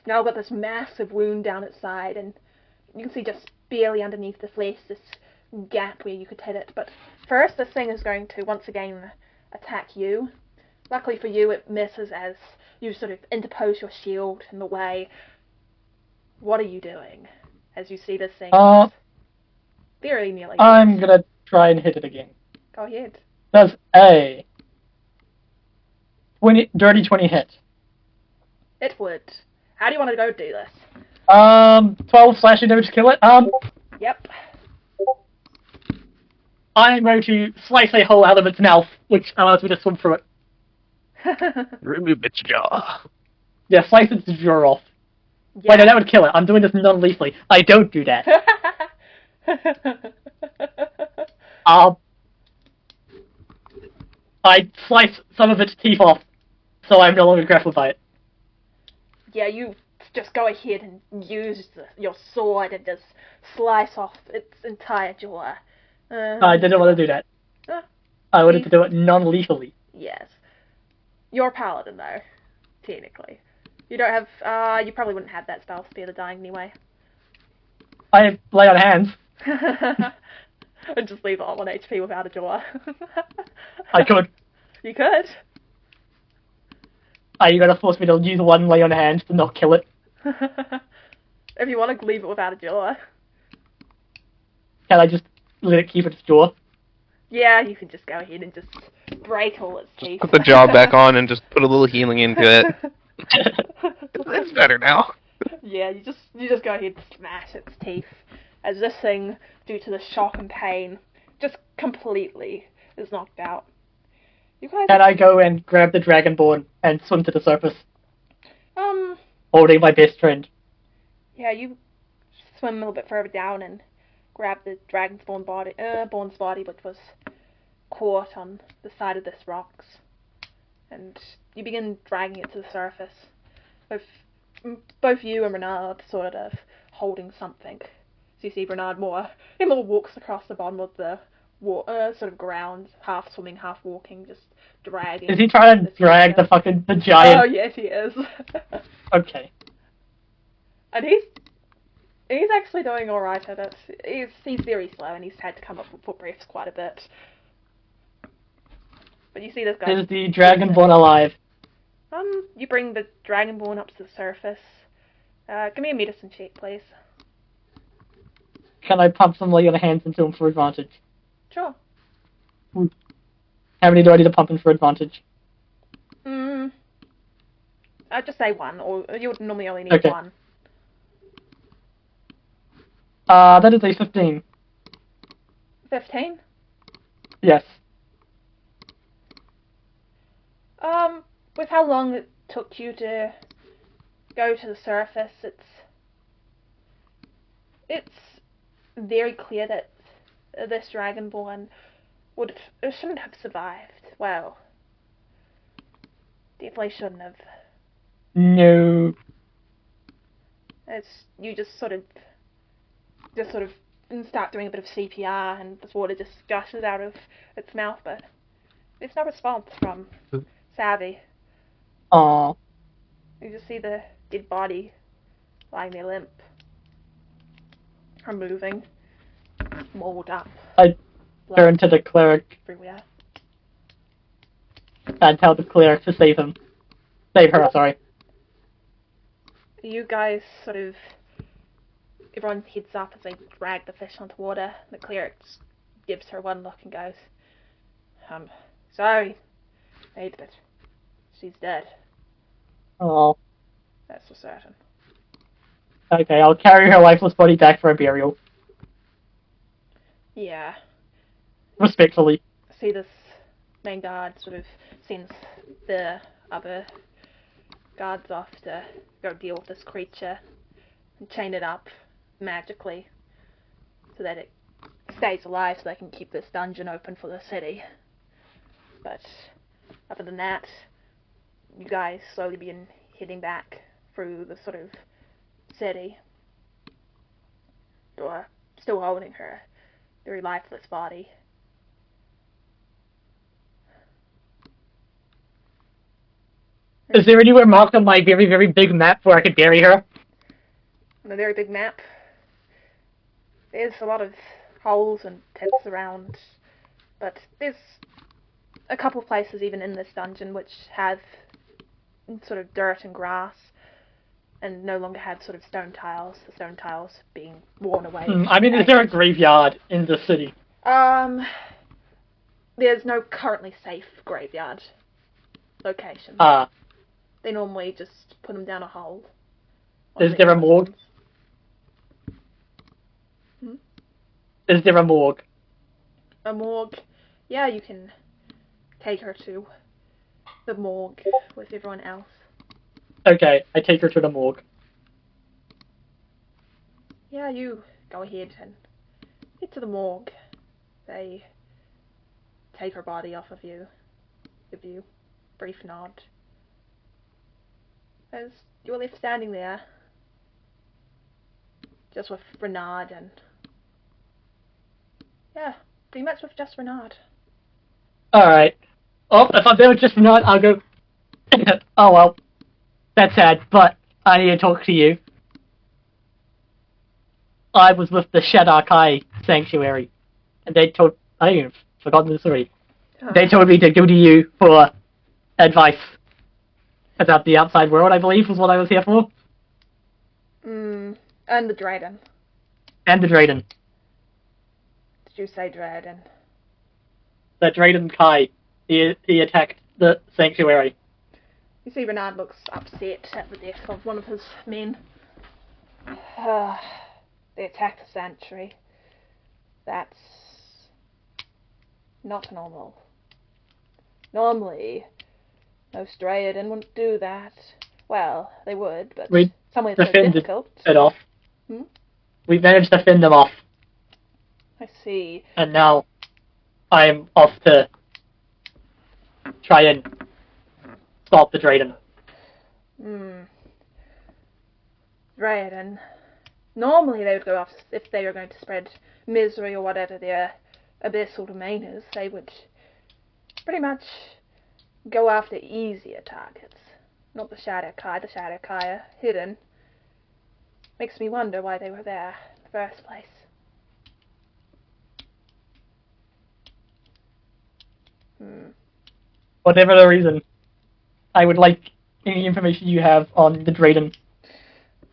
now got this massive wound down its side, and you can see just barely underneath the flesh this gap where you could hit it. But first, this thing is going to once again attack you. Luckily for you, it misses as you sort of interpose your shield in the way. What are you doing as you see this thing? Very nearly. I'm gonna try and hit it again. Go ahead. Does a dirty 20 hit? It would. How do you want to go do this? 12 slashing damage to kill it. Yep. I'm going to slice a hole out of its mouth, which allows me to swim through it. Remove its jaw. Yeah, slice its jaw off. Yeah. Wait, no, that would kill it. I'm doing this non-lethally. I don't do that. I slice some of its teeth off, so I'm no longer grappled by it. Yeah, you just go ahead and use your sword and just slice off its entire jaw. I didn't want to do that. I wanted to do it non-lethally. Yes. You're a paladin, though, technically. You don't have, you probably wouldn't have that spell, Spare the Dying, anyway. I lay on hands. And just leave it on 1 HP without a jaw. I could. You could. Are you gonna force me to use one lay on hands to not kill it? If you want to leave it without a jaw. Can I just let it keep its jaw? Yeah, you can just go ahead and just break all its teeth. Put the jaw back on and just put a little healing into it. It's better now. Yeah, you just go ahead and smash its teeth as this thing, due to the shock and pain, just completely is knocked out. You guys. Can I go and grab the Dragonborn and swim to the surface? Holding my best friend. Yeah, you swim a little bit further down and grab the Dragonborn's body, which was caught on the side of this rocks, and you begin dragging it to the surface. Both you and Renard sort of holding something. So you see Renard more walks across the bottom of the sort of ground, half swimming, half walking, just dragging. Is he trying to this drag creature. the Oh giant? yes, he is. Okay. And he's actually doing all right at it. He's very slow, and he's had to come up with breaths quite a bit. But you see this guy. Is the Dragonborn alive? You bring the Dragonborn up to the surface. Give me a medicine check, please. Can I pump some Lay on Hands into him for advantage? Sure. How many do I need to pump in for advantage? I'd just say one, or you would normally only need Okay. one. That is a 15. 15? Yes. With how long it took you to go to the surface, it's very clear that this Dragonborn shouldn't have survived. Well, definitely shouldn't have. No. You just sort of start doing a bit of CPR, and this water just gushes out of its mouth, but there's no response from Savvy. Aww. You just see the dead body lying there limp, unmoving, mauled up. I Blood turn to the cleric everywhere. and tell the cleric to save him. Save her, sorry. You guys sort of, everyone heads up as they drag the fish onto water. The cleric gives her one look and goes, sorry, mate, but she's dead. Oh. That's for certain. Okay, I'll carry her lifeless body back for a burial. Yeah. Respectfully. See this main guard sort of sends the other guards off to go deal with this creature and chain it up magically so that it stays alive so they can keep this dungeon open for the city. But other than that, you guys slowly begin heading back through the sort of city. You're still holding her very lifeless body. Is there anywhere marked on my very, very big map where I could bury her? On a very big map, there's a lot of holes and pits around, but there's a couple places even in this dungeon which have sort of dirt and grass and no longer have sort of stone tiles, the stone tiles being worn away. I mean, is there a graveyard in the city? There's no currently safe graveyard location. They normally just put them down a hole. Is there a morgue? Is there a morgue? A morgue? Yeah, you can take her to the morgue with everyone else. Okay, I take her to the morgue. Yeah, you go ahead and get to the morgue. They take her body off of you, give you a brief nod. As you're left standing there, just with Renard and... yeah, pretty much with just Renard. Alright. Oh, if I'm there with just not, I'll go... oh well. That's sad, but I need to talk to you. I was with the Shadakai Sanctuary, and they told... I even forgotten this already. They told me to go to you for advice about the outside world, I believe, was what I was here for. And the Drayden. And the Drayden. Did you say Drayden? The Drayden Kai. He attacked the Sanctuary. You see Renard looks upset at the death of one of his men. They attacked the Sanctuary. That's not normal. Normally, most Drayden wouldn't do that. Well, they would, but We somewhere so defended difficult. it off. We managed to fend them off. I see. And now I'm off to try and stop the Drayden. Drayden. Normally they would go off if they were going to spread misery or whatever. They're abyssal domainers, they would pretty much go after easier targets. Not the Shadow Kai. The Shadow Kai are hidden. Makes me wonder why they were there in the first place. Whatever the reason, I would like any information you have on the Drayden.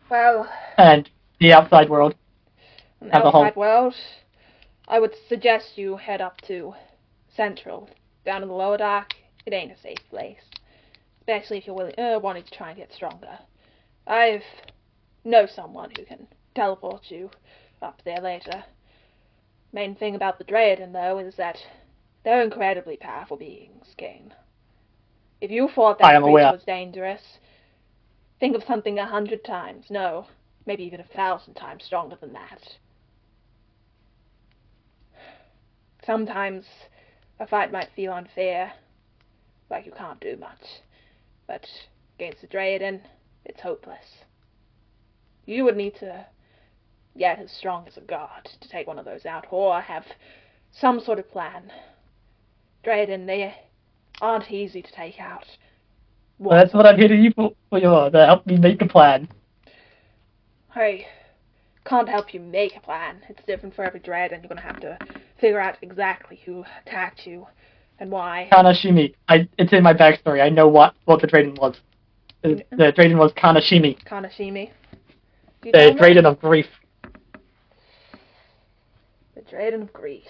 Well, and the outside world. in the as a whole. outside world, I would suggest you head up to Central. Down in the lower dark, it ain't a safe place. Especially if you're wanting to try and get stronger. I know someone who can teleport you up there later. Main thing about the Drayden, though, is that they're incredibly powerful beings, Cain. If you thought that creature was dangerous, think of something 100 times, no, maybe even 1,000 times stronger than that. Sometimes a fight might feel unfair, like you can't do much, but against the Drayden, it's hopeless. You would need to get as strong as a god to take one of those out, or have some sort of plan. Drayden, they aren't easy to take out. Well, that's what I'm here to you for to help me make a plan. I can't help you make a plan. It's different for every Drayden. You're going to have to figure out exactly who attacked you and why. Kanashimi. It's in my backstory. I know what the Drayden was. The Drayden was Kanashimi. Kanashimi. The Drayden of Grief. The Drayden of Grief.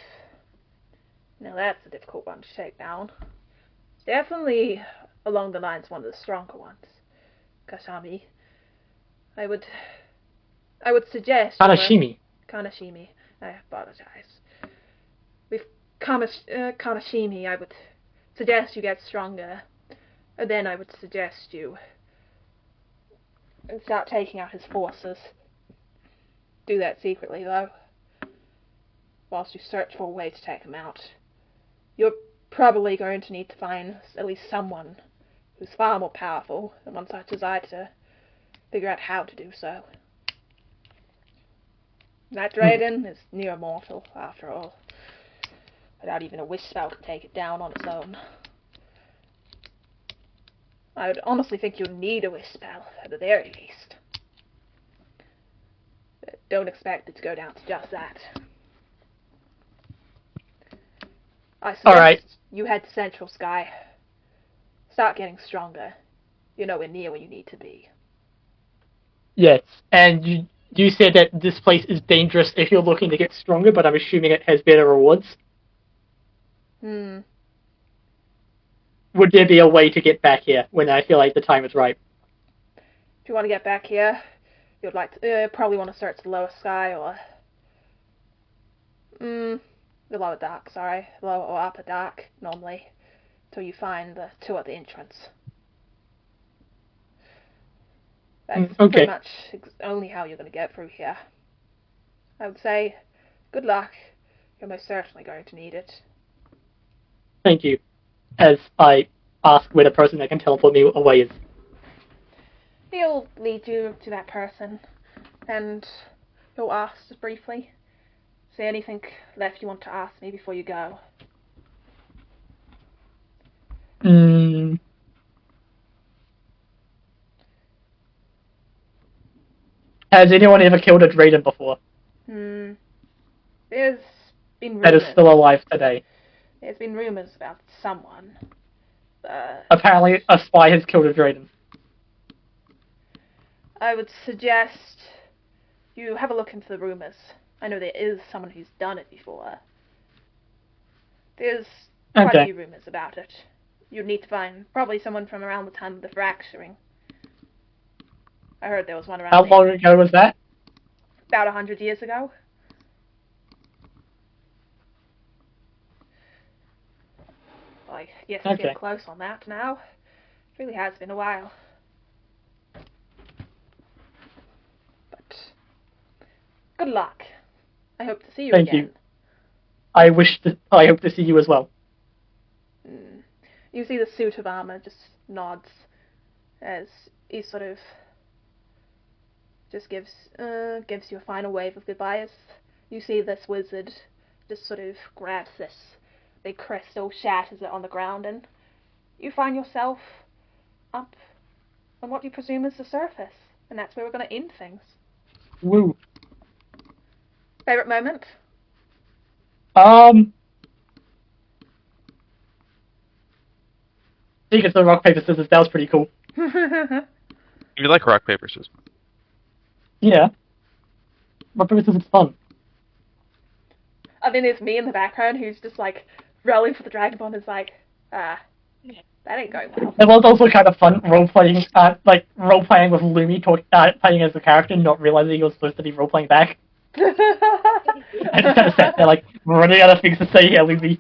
Now that's a difficult one to take down. Definitely along the lines of one of the stronger ones. Kashami. I would suggest... Kanashimi. Kanashimi. I apologize. With Kanashimi, I would suggest you get stronger. And then I would suggest you start taking out his forces. Do that secretly, though. Whilst you search for a way to take him out. You're probably going to need to find at least someone who's far more powerful than one such as I to figure out how to do so. That Drayden is near mortal, after all. Without even a wish spell can take it down on its own. I would honestly think you'd need a wish spell, at the very least. But don't expect it to go down to just that. I suggest you head to Central Sky. Start getting stronger. You're nowhere near where you need to be. Yes, and you said that this place is dangerous if you're looking to get stronger, but I'm assuming it has better rewards. Would there be a way to get back here when I feel like the time is right? If you want to get back here, you'd like to probably want to search the lower sky or the lower dark, lower or upper dark normally, till you find the two at the entrance. That's pretty much only how you're going to get through here. I would say, good luck. You're most certainly going to need it. Thank you. As I ask where the person that can teleport me away is. He'll lead you to that person, and he'll ask just briefly. Is there anything left you want to ask me before you go? Has anyone ever killed a Drayden before? There's been rumors. That is still alive today. There's been rumors about someone. Apparently, a spy has killed a Drayden. I would suggest you have a look into the rumors. I know there is someone who's done it before. There's quite a few rumors about it. You'd need to find probably someone from around the time of the fracturing. I heard there was one around. How long ago was that? About 100 years ago. I guess it's getting close on that now. It really has been a while. But good luck. I hope to see you again. Thank you. I hope to see you as well. You see the suit of armor just nods as he sort of just gives you a final wave of goodbye as you see this wizard just sort of grabs this big crystal, shatters it on the ground, and you find yourself up on what you presume is the surface. And that's where we're going to end things. Woo. Favorite moment? Seeing it's the rock, paper, scissors, that was pretty cool. You like rock, paper, scissors. Yeah. Rock, paper, scissors is fun. And then there's me in the background who's just like rolling for the Dragon Ball and is like, that ain't going well. It was also kind of fun role-playing with Lumi playing as the character, not realizing he was supposed to be role-playing back. I just kind of sat there, like, running out of things to say here, Lumi.